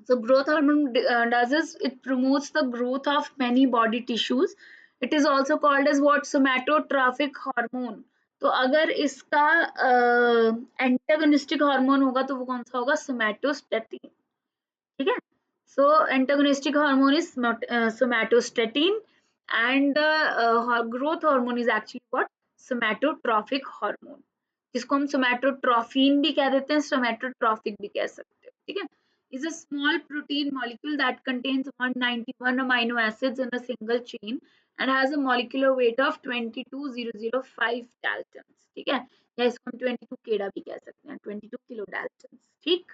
So growth hormone does is it promotes the growth of many body tissues। It is also called as what? Somatotrophic hormone। तो अगर इसका antagonistic hormone होगा तो वो कौन सा होगा? Somatostatin. ठीक है, so antagonistic hormone is somatostatin and growth hormone is actually what? Somatotrophic hormone, जिसको हम सोमैटोट्रोफिन भी कह देते हैं, सोमैटोट्रॉफिक भी कह सकते हैं। ठीक है, is a small protein molecule that contains 191 amino acids in a single chain and has a molecular weight of 22,005 daltons। ठीक है, या इसको हम 22 केडा भी कह सकते हैं, 22 किलो डाल्टन्स। ठीक,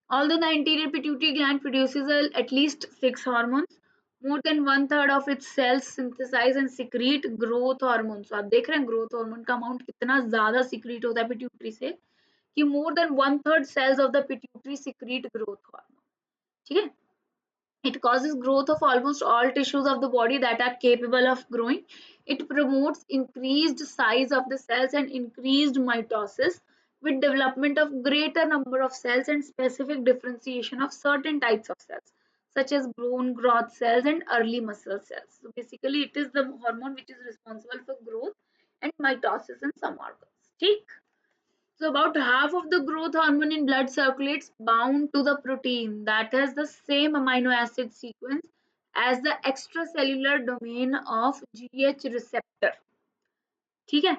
although the anterior pituitary gland produces at least 6 hormones, more than one third of its cells synthesize and secrete growth hormones। तो आप देख रहे हैं ग्रोथ हार्मोन का अमाउंट कितना ज्यादा सिक्रीट होता है पिट्यूटरी से कि more than one third cells of the pituitary secrete growth hormone। ठीक है, it causes growth of almost all tissues of the body that are capable of growing। It promotes increased size of the cells and increased mitosis with development of greater number of cells and specific differentiation of certain types of cells such as bone growth cells and early muscle cells। So basically it is the hormone which is responsible for growth and mitosis in some organs। ठीक, so about half of the growth hormone in blood circulates bound to the protein that has the same amino acid sequence as the extracellular domain of GH receptor। ठीक है,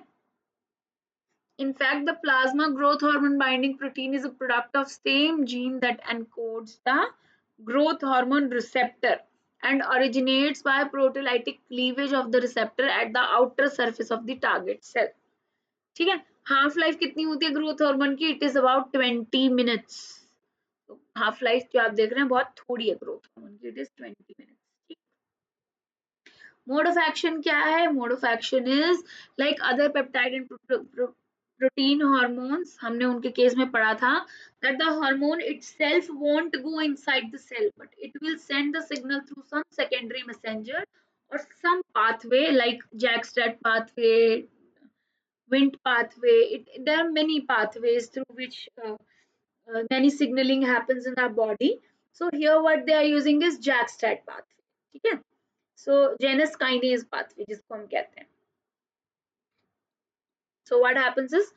in fact the plasma growth hormone binding protein is a product of same gene that encodes the growth hormone receptor and originates by proteolytic cleavage of the receptor at the outer surface of the target cell। ठीक है, half life कितनी होती है growth hormone की? It is about 20 minutes. Half life जो आप देख रहे हैं बहुत थोड़ी है ग्रोथ हार्मोन की, it is 20 minutes. Mode of action क्या है? Mode of action is like other peptide and protein hormones हमने उनके केस में पढ़ा था that the hormone itself won't go inside the cell but it will send the signal through some secondary messenger or some pathway like Jack-Stat pathway, Wnt pathway. There are many pathways through which many signaling happens in our body. So here what they are using is Jack-Stat pathway. ठीक है? So Janus kinase pathway जिसको हम कहते हैं. So what happens is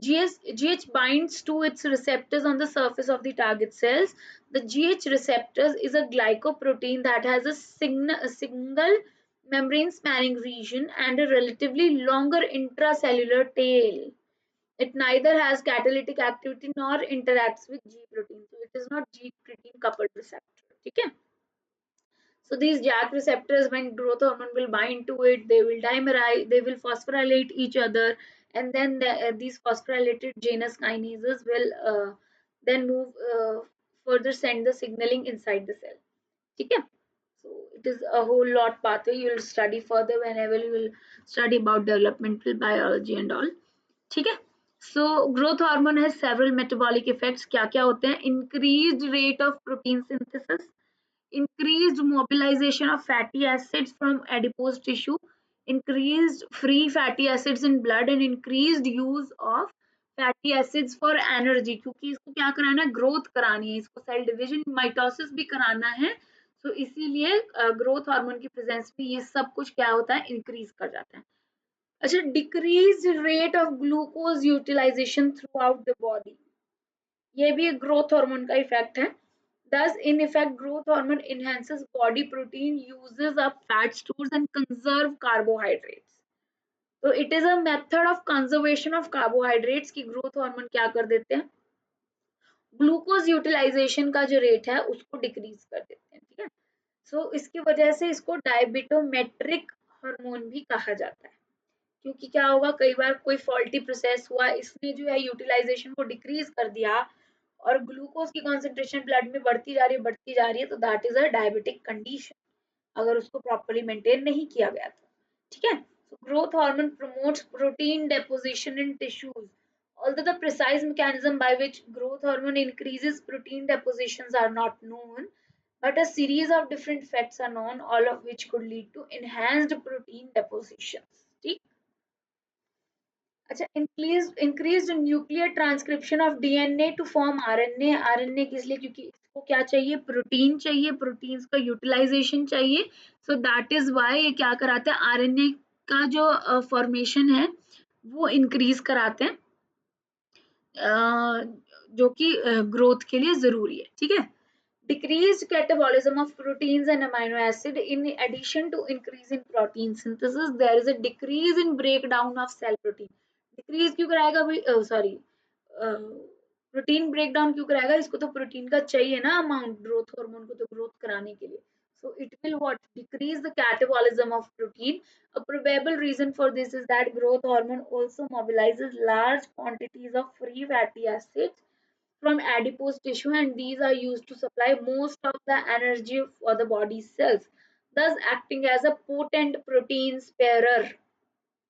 GH binds to its receptors on the surface of the target cells. The GH receptors is a glycoprotein that has a single membrane spanning region and a relatively longer intracellular tail. It neither has catalytic activity nor interacts with G protein. So it is not G protein coupled receptor. Okay? So these JAK receptors, when growth hormone will bind to it, they will dimerize, they will phosphorylate each other, and then these phosphorylated Janus kinases will then move further send the signaling inside the cell. Okay? So it is a whole lot pathway you will study further whenever you will study about developmental biology and all. ठीक है. So growth hormone has several metabolic effects. क्या क्या होते हैं? Increased rate of protein synthesis, increased mobilization of fatty acids from adipose tissue, increased free fatty acids in blood, and increased use of fatty acids for energy. क्योंकि इसको क्या कराना है? Growth करानी है, इसको सेल डिविजन माइटोसिस भी कराना है. तो इसीलिए ग्रोथ हार्मोन की प्रेजेंस में ये सब कुछ क्या होता है? इंक्रीज कर जाता है. अच्छा, decrease rate of glucose utilization throughout the body, ये भी एक ग्रोथ हार्मोन का इफेक्ट है. Thus, in effect, growth hormone enhances body protein, uses up fat stores, and conserve carbohydrates. So, it is a method of conservation of carbohydrates कि growth hormone क्या कर देते हैं? ग्लूकोज यूटिलाइजेशन का जो rate है उसको डिक्रीज कर देते हैं. ठीक है. सो इसकी वजह से इसको डायबिटोमेट्रिक हार्मोन भी कहा जाता है. क्योंकि क्या होगा, कई बार कोई फॉल्टी प्रोसेस हुआ, इसने जो है यूटिलाइजेशन को डिक्रीज कर दिया और ग्लूकोज की कॉन्सेंट्रेशन ब्लड में बढ़ती जा रही है, तो that is a diabetic condition अगर उसको प्रॉपर्ली मेंटेन नहीं किया गया तो. ठीक है. So growth hormone promotes protein deposition in tissues. Although the precise mechanism by which growth hormone increases protein depositions are not known, but a series of different effects are known, all of which could lead to enhanced protein depositions. ठीक. अच्छा, increased nuclear transcription of DNA to form RNA. RNA किस लिए? क्योंकि इसको क्या चाहिए? Protein चाहिए, proteins का यूटिलाइजेशन चाहिए. सो दैट इज वाई ये क्या कराते हैं? RNA का जो फॉर्मेशन है वो इंक्रीज कराते हैं, जो कि ग्रोथ के लिए जरूरी है. ठीक है. Decreased catabolism of proteins and amino acid. In addition to increase in protein synthesis, there is a decrease in breakdown of cell protein. Decrease क्यों कराएगा भाई? सॉरी, प्रोटीन ब्रेकडाउन क्यों कराएगा? इसको तो प्रोटीन का चाहिए ना अमाउंट, ग्रोथ हार्मोन को तो ग्रोथ कराने के लिए. So it will what? Decrease the catabolism of protein. A probable reason for this is that growth hormone also mobilizes large quantities of free fatty acids from adipose tissue, and these are used to supply most of the energy for the body cells, thus acting as a potent protein sparer,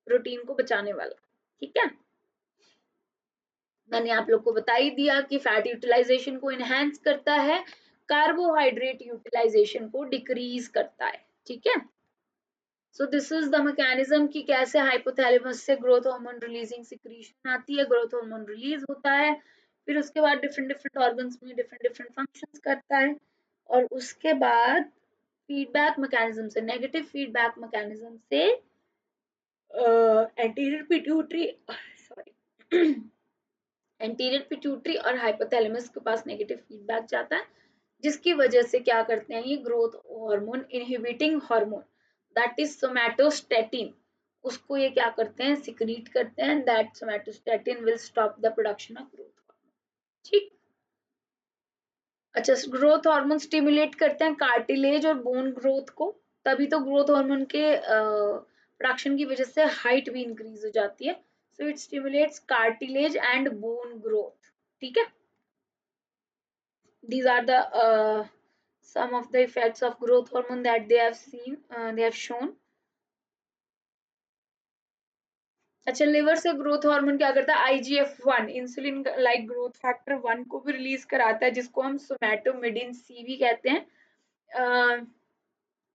protein को बचाने वाला. ठीक है. मैंने आप लोग को बता ही दिया कि फैट यूटिलाइजेशन को इनहेंस करता है, कार्बोहाइड्रेट यूटिलाइजेशन को डिक्रीज करता है. ठीक है. So this is the mechanism कि कैसे हाइपोथैलेमस से ग्रोथ हार्मोन रिलीजिंग सिक्रीशन आती है, ग्रोथ हार्मोन रिलीज होता है, फिर उसके बाद डिफरेंट डिफरेंट ऑर्गन्स में डिफरेंट डिफरेंट फंक्शंस करता है, और उसके बाद फीडबैक मैकेनिज्म से, नेगेटिव फीडबैक मैकेनिज्म से anterior pituitary sorry anterior pituitary और हाइपोथैलेमस के पास नेगेटिव फीडबैक जाता है, जिसकी वजह से क्या करते हैं ये growth hormone inhibiting hormone that is somatostatin, उसको ये क्या करते हैं? सिक्रीट करते हैं. That somatostatin will stop the production of growth hormone. ठीक. अच्छा, ग्रोथ हार्मोन स्टिमुलेट करते हैं कार्टिलेज और बोन ग्रोथ को, तभी तो ग्रोथ हार्मोन के प्रोडक्शन की वजह से हाइट भी इंक्रीज हो जाती है. So it stimulates cartilage and bone growth. ठीक है. These are the some of the effects of growth hormone that they have seen, they have shown. अच्छा, लिवर से ग्रोथ हार्मोन क्या करता है? IGF-1 insulin like growth factor 1 को भी release कराता है, जिसको हम सोमैटोमिडिन सी भी कहते हैं.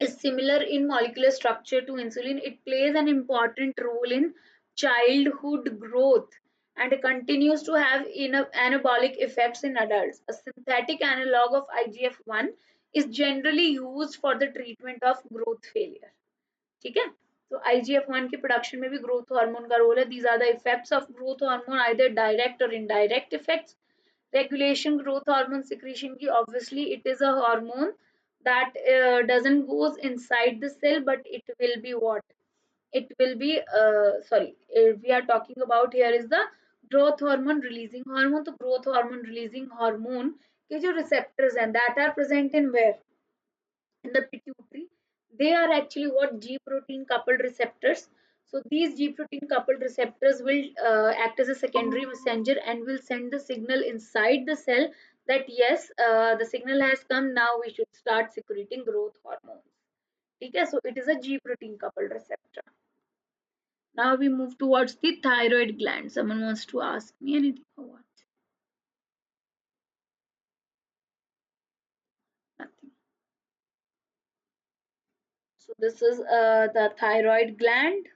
Is similar in molecular structure to insulin. It plays an important role in childhood growth and continues to have anabolic effects in adults. A synthetic analog of IGF-1 is generally used for the treatment of growth failure. ठीक है, तो IGF-1 के production में भी growth hormone का role है. These are the effects of growth hormone, either direct or indirect effects. Regulation growth hormone secretion की, obviously it is a hormone that doesn't goes inside the cell, but it will be what? It will be sorry, we are talking about here is the growth hormone releasing hormone. तो growth hormone releasing hormone के जो receptors हैं, that are present in where? In the pituitary. They are actually what? G protein coupled receptors. So these G protein coupled receptors will act as a secondary messenger and will send the signal inside the cell that yes, the signal has come, now we should start secreting growth hormones. Okay, so it is a G protein coupled receptor. Now we move towards the thyroid gland. Someone wants to ask me anything or what? Nothing. So this is the thyroid gland.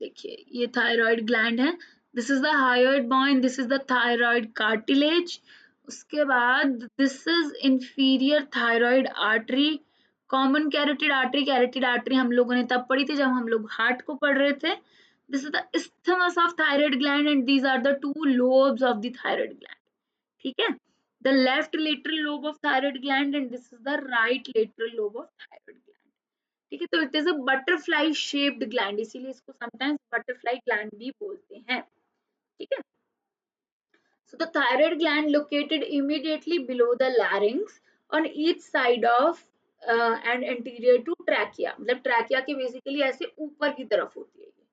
देखिए ये thyroid gland है. This is the hyoid bone, this is the thyroid cartilage. उसके बाद this is inferior thyroid artery. Common carotid artery हम लोगों ने तब पढ़ी थी जब हम लोग हार्ट को पढ़ रहे थे. This is the isthmus of thyroid gland and these are the two lobes of the thyroid gland. ठीक है, the left lateral lobe of thyroid gland and this is the right lateral lobe of thyroid gland. ठीक है, तो it is a butterfly shaped gland, इसीलिए इसको sometimes butterfly gland भी बोलते हैं. ठीक है, so the thyroid gland located immediately below the larynx on each side of and anterior to trachea. मतलब trachea के basically ऐसे ऊपर की तरफ होती है ये.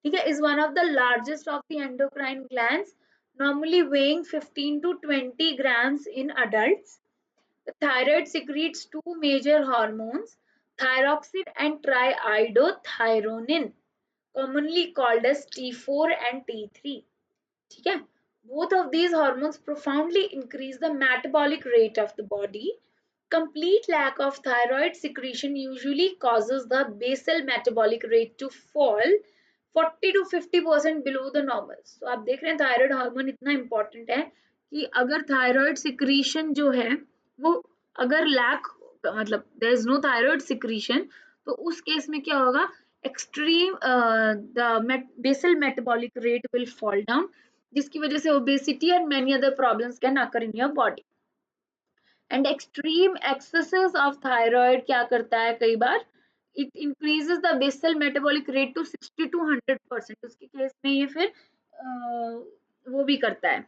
ठीक है, is one of the largest of the endocrine glands, normally weighing 15 to 20 grams in adults. The thyroid secretes two major hormones, thyroxine and triiodothyronin, commonly called as T4 and T3. ठीक है, both of these hormones profoundly increase the metabolic rate of the body. Complete lack of thyroid secretion usually causes the basal metabolic rate to fall 40 to 50% below the normal. So आप देख रहे हैं thyroid hormone इतना important है कि अगर thyroid secretion जो है वो अगर लैक, मतलब there is no thyroid secretion, तो उस केस में क्या होगा? Extreme the basal metabolic rate will fall down, जिसकी वजह से obesity and many other problems can occur in your body. And extreme excesses of thyroid क्या करता है? कई बार it increases the basal metabolic rate to 60 to 100%. उसके case में ये फिर वो भी करता है.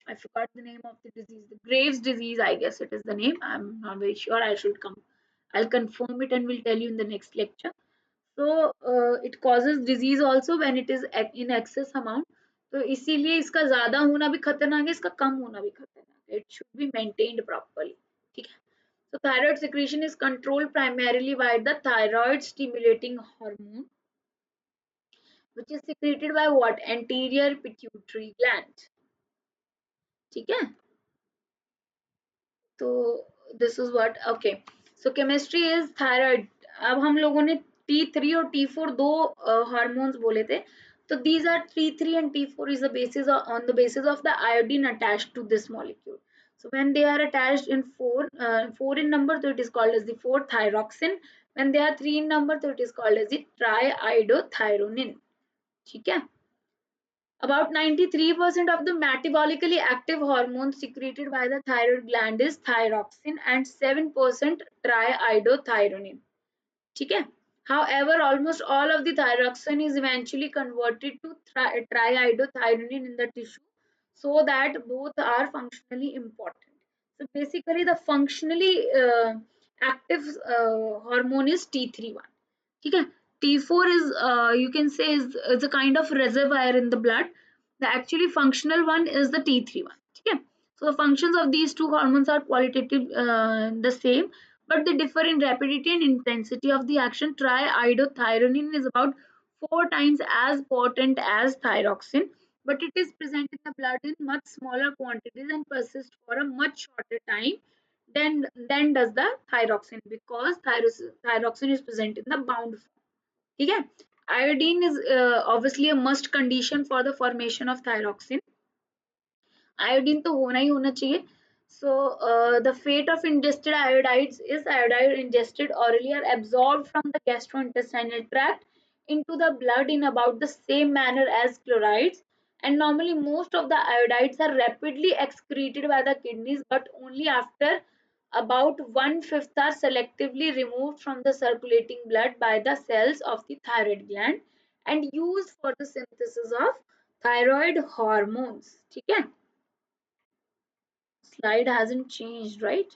I forgot the name of the disease. The Graves disease, I guess it is the name. I'm not very sure. I'll confirm it and will tell you in the next lecture. So it causes disease also when it is in excess amount. तो इसीलिए इसका ज्यादा होना भी खतरनाक है, इसका कम होना भी खतरनाक है. It should be maintained properly. ठीक है. So thyroid secretion is controlled primarily by the thyroid stimulating hormone, which is secreted by what? Anterior pituitary gland. ठीक है, तो this is what. Okay, so chemistry is thyroid. अब हम लोगों ने T3 और T4 दो हार्मोन्स बोले थे. तो these are T3 and T4 is the basis on the basis of the iodine attached to this molecule. So when they are attached in four in number, so it is called as the 4-thyroxine. When they are 3 in number, so it is called as the triiodothyronin. ठीक है. About 93% of the metabolically active hormones secreted by the thyroid gland is thyroxine and 7% triiodothyronin. ठीक है. However, almost all of the thyroxine is eventually converted to triiodothyronin in the tissue, so that both are functionally important. So basically, the functionally active hormone is T3 one. ठीक है. T4 is you can say is a kind of reservoir in the blood. The actually functional one is the T3 one. ठीक है. So the functions of these two hormones are qualitative the same, but they differ in rapidity and intensity of the action. Triiodothyronin is about 4 times as potent as thyroxine, but it is present in the blood in much smaller quantities and persists for a much shorter time than does the thyroxine, because thyroxine is present in the bound form. ठीक है. Iodine is obviously a must condition for the formation of thyroxine. Iodine तो होना ही होना चाहिए. So the fate of ingested iodides is iodide ingested orally are absorbed from the gastrointestinal tract into the blood in about the same manner as chlorides, and normally most of the iodides are rapidly excreted by the kidneys, but only after about 1/5 are selectively removed from the circulating blood by the cells of the thyroid gland and used for the synthesis of thyroid hormones. ठीक है. Slide hasn't changed, right?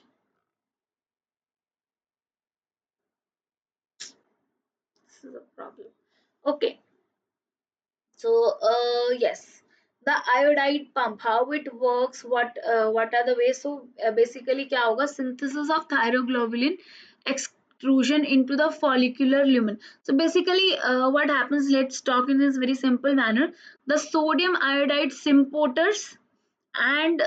This is a problem. Okay, so yes, the iodide pump, how it works, what are the ways? So basically, क्या होगा? Synthesis of thyroglobulin, extrusion into the follicular lumen. So basically, what happens? Let's talk in this very simple manner. The sodium iodide symporters and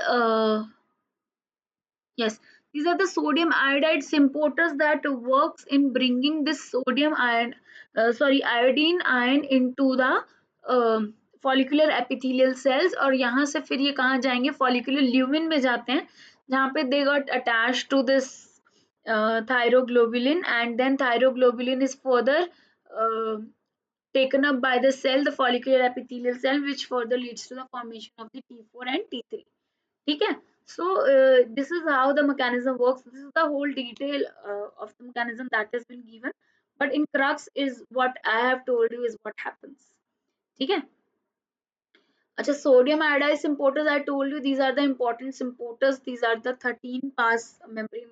yes, these are the sodium iodide symporters that works in bringing this sodium ion, iodine ion into the follicular epithelial cells, और यहाँ से फिर ये कहाँ जाएंगे? follicular lumen में जाते हैं, जहाँ पे they got attached to this thyroglobulin, and then thyroglobulin is further uh, taken up by the cell, the follicular epithelial cell, which further leads to the formation of the T4 and T3. ठीक है. So this is how the mechanism works. This is the whole detail of the mechanism that has been given, but in crux is what I have told you is what happens. ठीक है. अच्छा, sodium iodide symporters, I told you these are the important symporters. These are the 13 pass membrane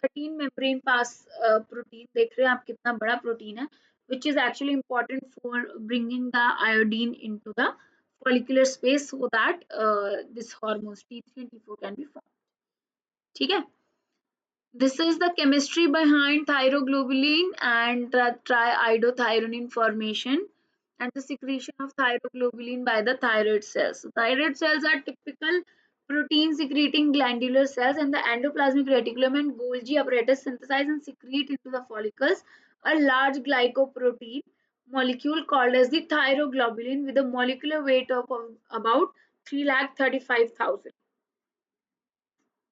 13 membrane pass protein. देख रहे हैं आप कितना बड़ा protein है, which is actually important for bringing the iodine into the follicular space so that this hormones T3 and T4 can be formed. ठीक है. This is the chemistry behind thyroglobulin and triiodothyronine formation and the secretion of thyroglobulin by the thyroid cells. So thyroid cells are typical protein secreting glandular cells, and the endoplasmic reticulum and Golgi apparatus synthesize and secrete into the follicles a large glycoprotein molecule called as the thyroglobulin with a molecular weight of about 3,35,000.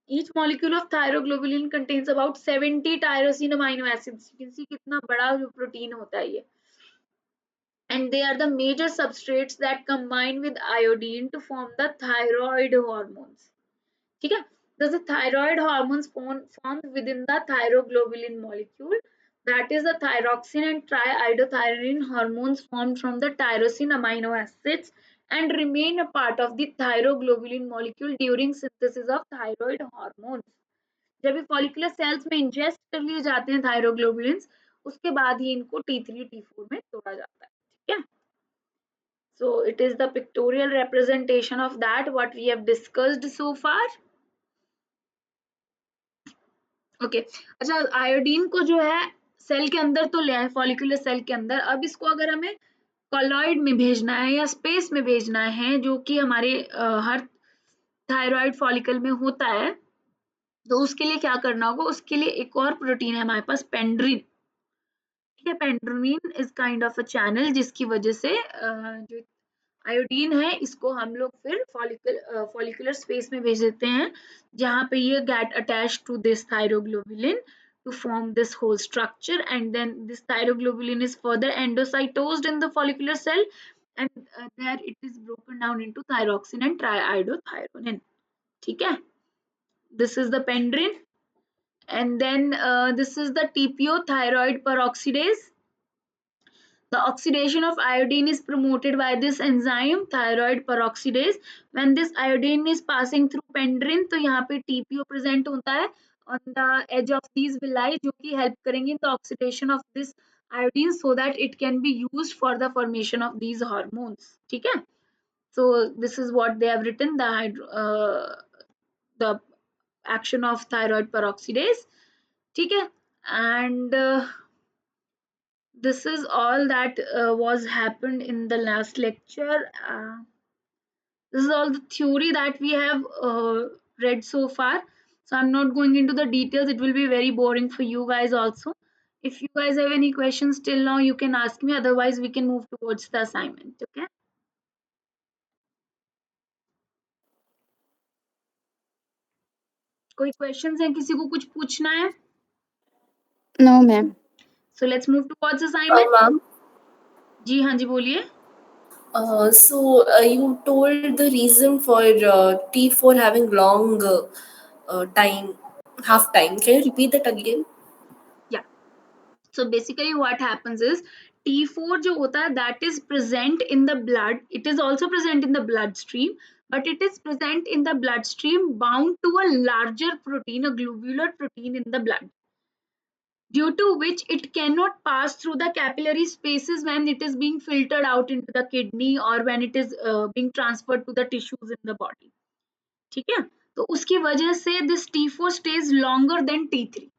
Each molecule of thyroglobulin contains about 70 tyrosine amino acids. You can see कितना बड़ा जो protein होता है ये. And they are the major substrates that combine with iodine to form the thyroid hormones. ठीक है. Thus the thyroid hormones formed within the thyroglobulin molecule, that is the thyroxine and triiodothyronine hormones formed from the tyrosine amino acids and remain a part of the thyroglobulin molecule during synthesis of thyroid hormones. जब ये follicular sales में ingest कर लिए जाते हैं थायरोग्लोबुलिन्स, उसके बाद ही इनको T3 T4 में तोड़ा जाता है. ठीक है. So it is the pictorial representation of that what we have discussed so far. Okay. अच्छा, आयोडीन को जो है सेल के अंदर तो ले आए, फॉलिकुलर सेल के अंदर. अब इसको अगर हमें कॉलॉइड में भेजना है या स्पेस में भेजना है, जो कि हमारे हर थायराइड फॉलिकल में होता है, तो उसके लिए क्या करना होगा? उसके लिए एक और प्रोटीन है हमारे पास, पेंड्रिन. ठीक है. Pendrin is kind of a channel, जिसकी वजह से जो आयोडीन है इसको हम लोग फिर फॉलिकुलर स्पेस में भेज देते हैं, जहाँ पे ये get attach to this thyroglobulin to form this whole structure, and then this thyroglobulin is further endocytosed in the follicular cell, and there it is broken down into thyroxine and triiodothyronine. ठीक है. This is the pendrin, and then this is the TPO, thyroid peroxidase. The oxidation of iodine is promoted by this enzyme thyroid peroxidase. When this iodine is passing through pendrin, तो यहाँ पे TPO present होता है on the edge of these villi, जो कि help करेंगे in the oxidation of this iodine so that it can be used for the formation of these hormones. ठीक है. So this is what they have written, the action of thyroid peroxidase. ठीक है. And this is all that was happened in the last lecture. This is all the theory that we have read so far. So I'm not going into the details. It will be very boring for you guys also. If you guys have any questions till now, you can ask me. Otherwise, we can move towards the assignment. Okay. कोई questions है? किसी को कुछ पूछना है? No, ma'am. So let's move towards assignment. Ma'am, जी हाँ जी बोलिए. you told the reason for T4 having long time, half time. Can you repeat that again? Yeah. So basically what happens is T4 जो होता है that is present in the blood. It is also present in the bloodstream, but it is present in the bloodstream bound to a larger protein, a globular protein in the blood, due to which it cannot pass through the capillary spaces when it is being filtered out into the kidney or when it is being transferred to the tissues in the body. ठीक है, तो उसकी वजह से this T4 stays longer than T3.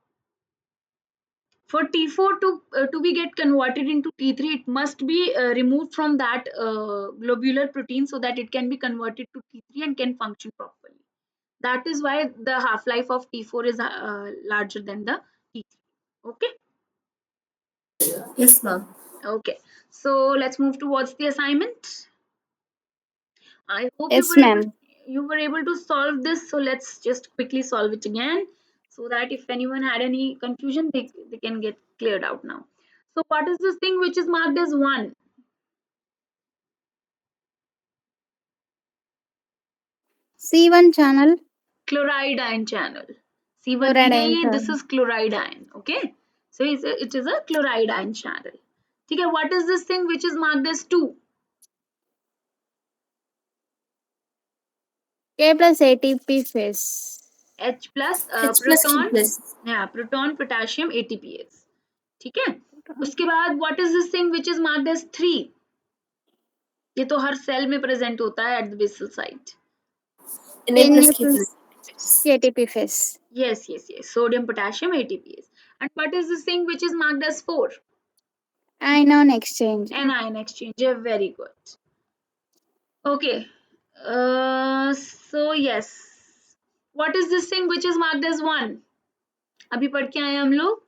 For T4 to be get converted into T3, it must be removed from that globular protein so that it can be converted to T3 and can function properly. That is why the half life of T4 is larger than the T3. Okay. Yes, ma'am. Okay. So let's move towards the assignment. I hope Yes, ma'am. you were able to solve this. So let's just quickly solve it again, so that if anyone had any confusion, they can get cleared out now. So what is this thing which is marked as 1? C1 channel. Chloride ion channel. C1 Chloride नहीं ion है, this channel. is chloride ion. Okay. So it is a chloride ion channel. ठीक है. What is this thing which is marked as 2? K plus ATP phase. H plus H plus T proton. plus. Yeah, proton, potassium, ATPase. ठीक है. उसके बाद what is this thing which is marked as 3? ये तो हर cell में present होता है at the basal site. Na plus Na K plus plus. ATP phase. Yes. Sodium, potassium, ATPase. And what is this thing which is marked as 4? Anion exchange. Anion exchange. Very good. Okay. So yes. What is this thing which is marked as 1? अभी पढ़ के आए हम लोग.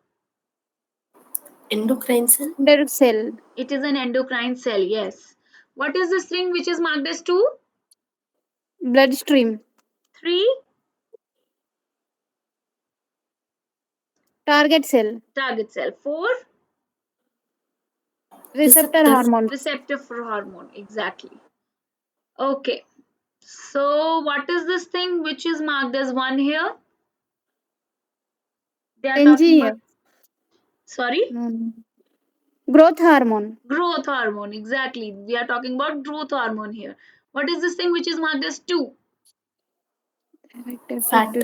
Endocrine cell. Enteric cell. It is an endocrine cell. Yes. What is this thing which is marked as 2? Bloodstream. 3? Target cell. Target cell. 4? Receptor Receptor. hormone. Receptor for hormone. Exactly. Okay. So what is this thing which is marked as 1 here? They are talking about. NGF. Sorry? No. Growth hormone. Growth hormone. Exactly. We are talking about growth hormone here. What is this thing which is marked as 2? Fat.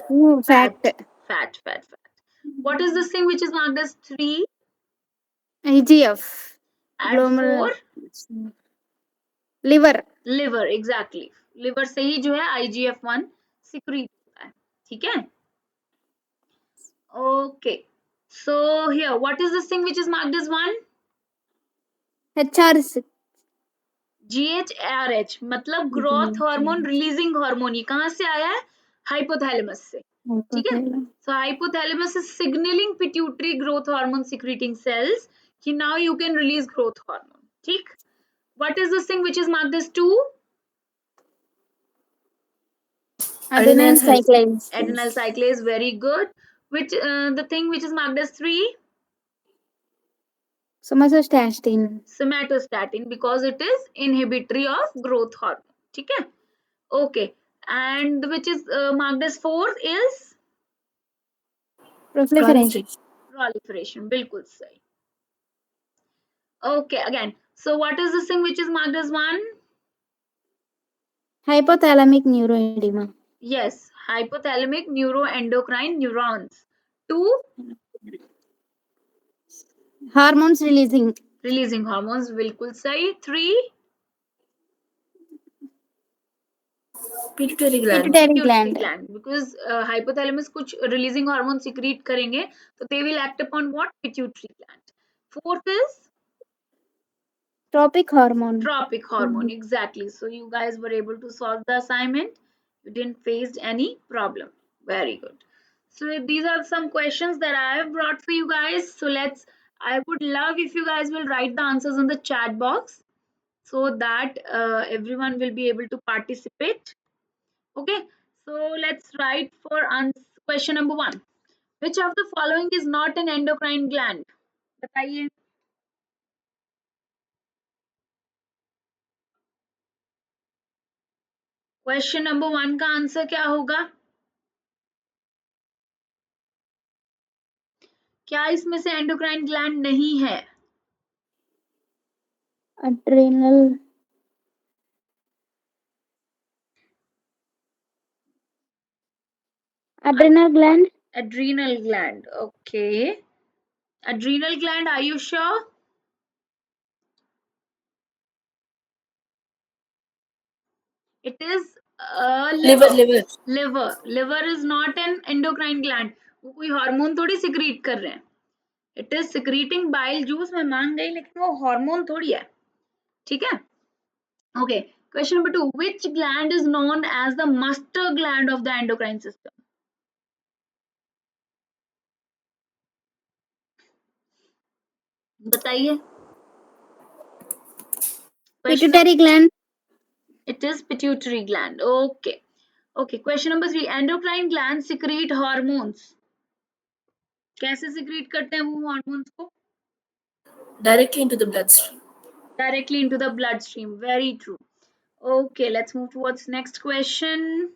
Fat. Fat. What is this thing which is marked as 3? IGF. And 4? Liver. Liver. Exactly. Liver से ही जो है IGF-1 secrete होता है. ठीक है? Okay. So here, what is this thing which is marked as 1? HRS. GHRH मतलब growth hormone releasing hormone. ये कहाँ से आया है? हाइपोथैलेमस से. ठीक है. So hypothalamus is signaling pituitary growth hormone secreting cells कि now you can release growth hormone. ठीक. What is this thing which is marked as 2? Adenine cyclase. Adenyl cyclase. Very good. Which the thing which is marked as 3? Somatostatin. Somatostatin, because it is inhibitory of growth hormone. ठीक है. Okay. And which is marked as 4 is Proliferation. proliferation. बिल्कुल सही. Okay, again. So what is this thing which is marked as 1? Hypothalamic neuroedema. Yes, hypothalamic neuroendocrine neurons. 2, Hormones releasing. releasing hormones. बिल्कुल सही. 3, Pituitary gland. Pituitary pituitary gland. gland. Because hypothalamus कुछ releasing hormone secrete करेंगे, so they will act upon what? Pituitary gland. 4th is Tropic hormone. Tropic hormone, exactly. So you guys were able to solve the assignment. You didn't face any problem. Very good. So these are some questions that I have brought for you guys. So I would love if you guys will write the answers in the chat box so that everyone will be able to participate. Okay. So let's write for question number one. Which of the following is not an endocrine gland? बताइए. Question number one का answer क्या होगा? क्या इसमें से endocrine gland नहीं है? Adrenal. Adrenal gland. Adrenal gland. Okay. Adrenal gland, are you sure? It is Liver, liver. liver. Liver is not an endocrine gland. वो कोई हार्मोन थोड़ी सिक्रीट कर रहे हैं. It is secreting bile juice. मैं मान गई, लेकिन वो हार्मोन थोड़ी है. ठीक है. Okay. Question number two. Which gland is known as the master gland of the endocrine system? बताइए. Pituitary gland. It is pituitary gland. Okay. Okay. Question number three. Endocrine glands secrete hormones. कैसे secrete करते हैं वो hormones को? Directly into the bloodstream. Directly into the bloodstream. Very true. Okay, let's move towards next question.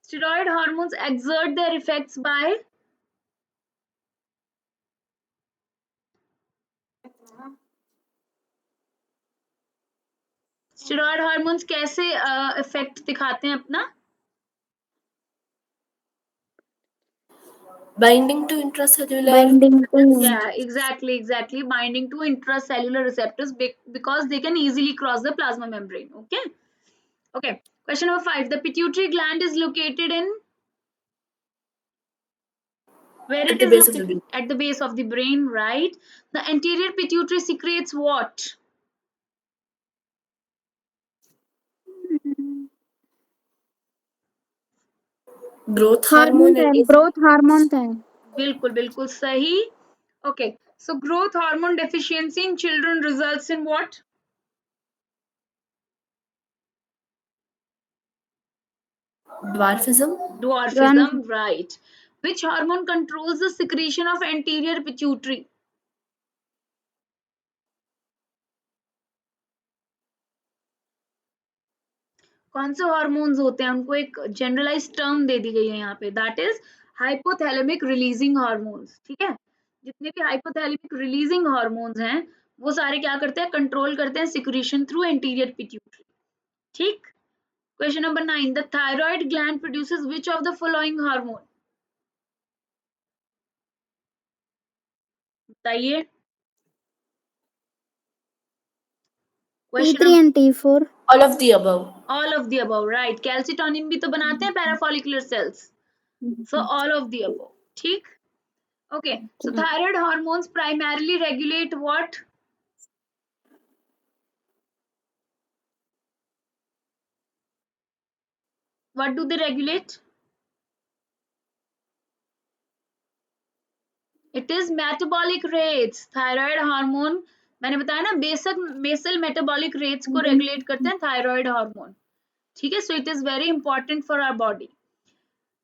Steroid hormones exert their effects by steroid hormones कैसे effect दिखाते हैं अपना? Binding to intracellular. Binding to. Yeah, exactly. Binding to intracellular receptors because they can easily cross the plasma membrane. Okay. Okay. Question number five. The pituitary gland is located in where At it the is base of the located? brain. At the base of the brain, right? The anterior pituitary secretes what? Growth Hormone hormone है. and Growth hormone है. बिल्कुल सही. Okay, so growth hormone deficiency in children results in what? dwarfism. Dwarfism, right. Which hormone controls the secretion of anterior pituitary? कौन से hormones होते हैं? उनको एक जनरलाइज टर्म दे दी गई है यहाँ पे. That is hypothalamic releasing hormones. ठीक है. जितने भी हाइपोथैलेमिक रिलीजिंग हॉर्मोन्स हैं वो सारे क्या करते हैं? कंट्रोल करते हैं सिक्रीशन थ्रू एंटीरियर पिट्यूटरी. ठीक. Question number 9. The thyroid gland produces which of the following hormone? बताइए. T3 and T4. All of the above. All of the above, right. Calcitonin भी तो बनाते हैं parafollicular cells. So all of the above. ठीक. Okay. So thyroid hormones primarily regulate what? What do they regulate? It is metabolic rates. Thyroid hormone मैंने बताया ना, basic basal metabolic rates को regulate करते हैं थायराइड हार्मोन. ठीक है. So it is very important for our body.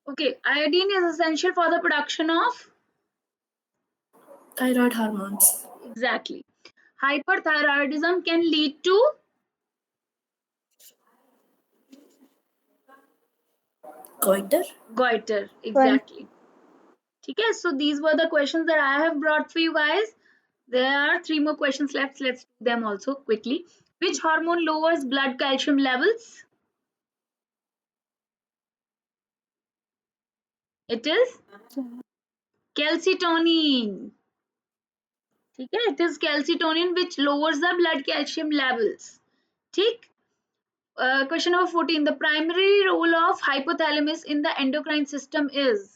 Okay. Iodine is essential for the production of Thyroid hormones. exactly. Hyperthyroidism can lead to Goiter. goiter. Exactly. Okay, so these were the questions that I have brought for you guys. There are 3 more questions left. Let's do them also quickly. Which hormone lowers blood calcium levels? It is calcitonin. Okay, it is calcitonin which lowers the blood calcium levels. ठीक. Question number 14. The primary role of hypothalamus in the endocrine system is?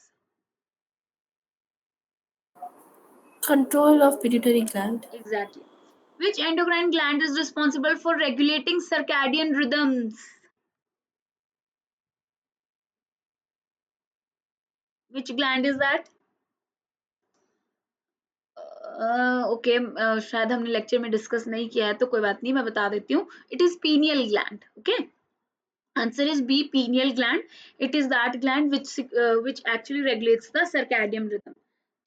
Control of pituitary gland. Exactly. Which endocrine gland is responsible for regulating circadian rhythms? Which gland is that? Okay, शायद हमने lecture में discuss नहीं किया है, तो कोई बात नहीं, मैं बता देती हूँ. It is pineal gland. Okay, answer is B, pineal gland. It is that gland which actually regulates the circadian rhythm.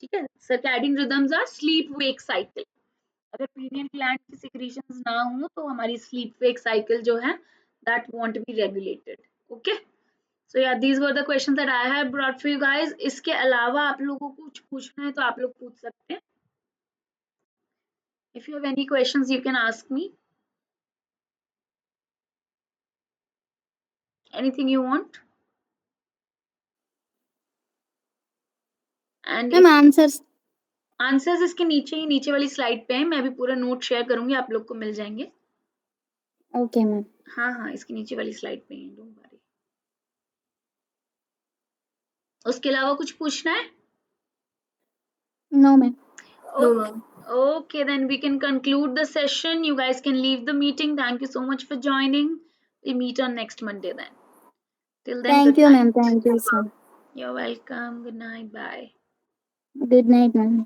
ठीक है, circadian rhythms are sleep wake cycle. अगर pineal gland की secretions ना हो तो हमारी sleep wake cycle जो है that won't be regulated. Okay, so yeah, these were the questions that I have brought for you guys. इसके अलावा आप लोगों को कुछ पूछना है तो आप लोग पूछ सकते हैं. If you have any questions, you can ask me. Anything you want. And ma'am answers answers इसके नीचे वाली स्लाइड पे है. मैं भी पूरा नोट शेयर करूंगी, आप लोग को मिल जाएंगे. Okay ma'am. हाँ, इसके नीचे वाली स्लाइड पे है, डोंट वरी. उसके अलावा कुछ पूछना है? No ma'am. No, ma'am. Okay, then we can conclude the session. You guys can leave the meeting. Thank you so much for joining. We meet on next Monday then. Till then, Thank good you night. Ma'am. Thank you sir. You're welcome. Good night. Bye. Good night ma'am.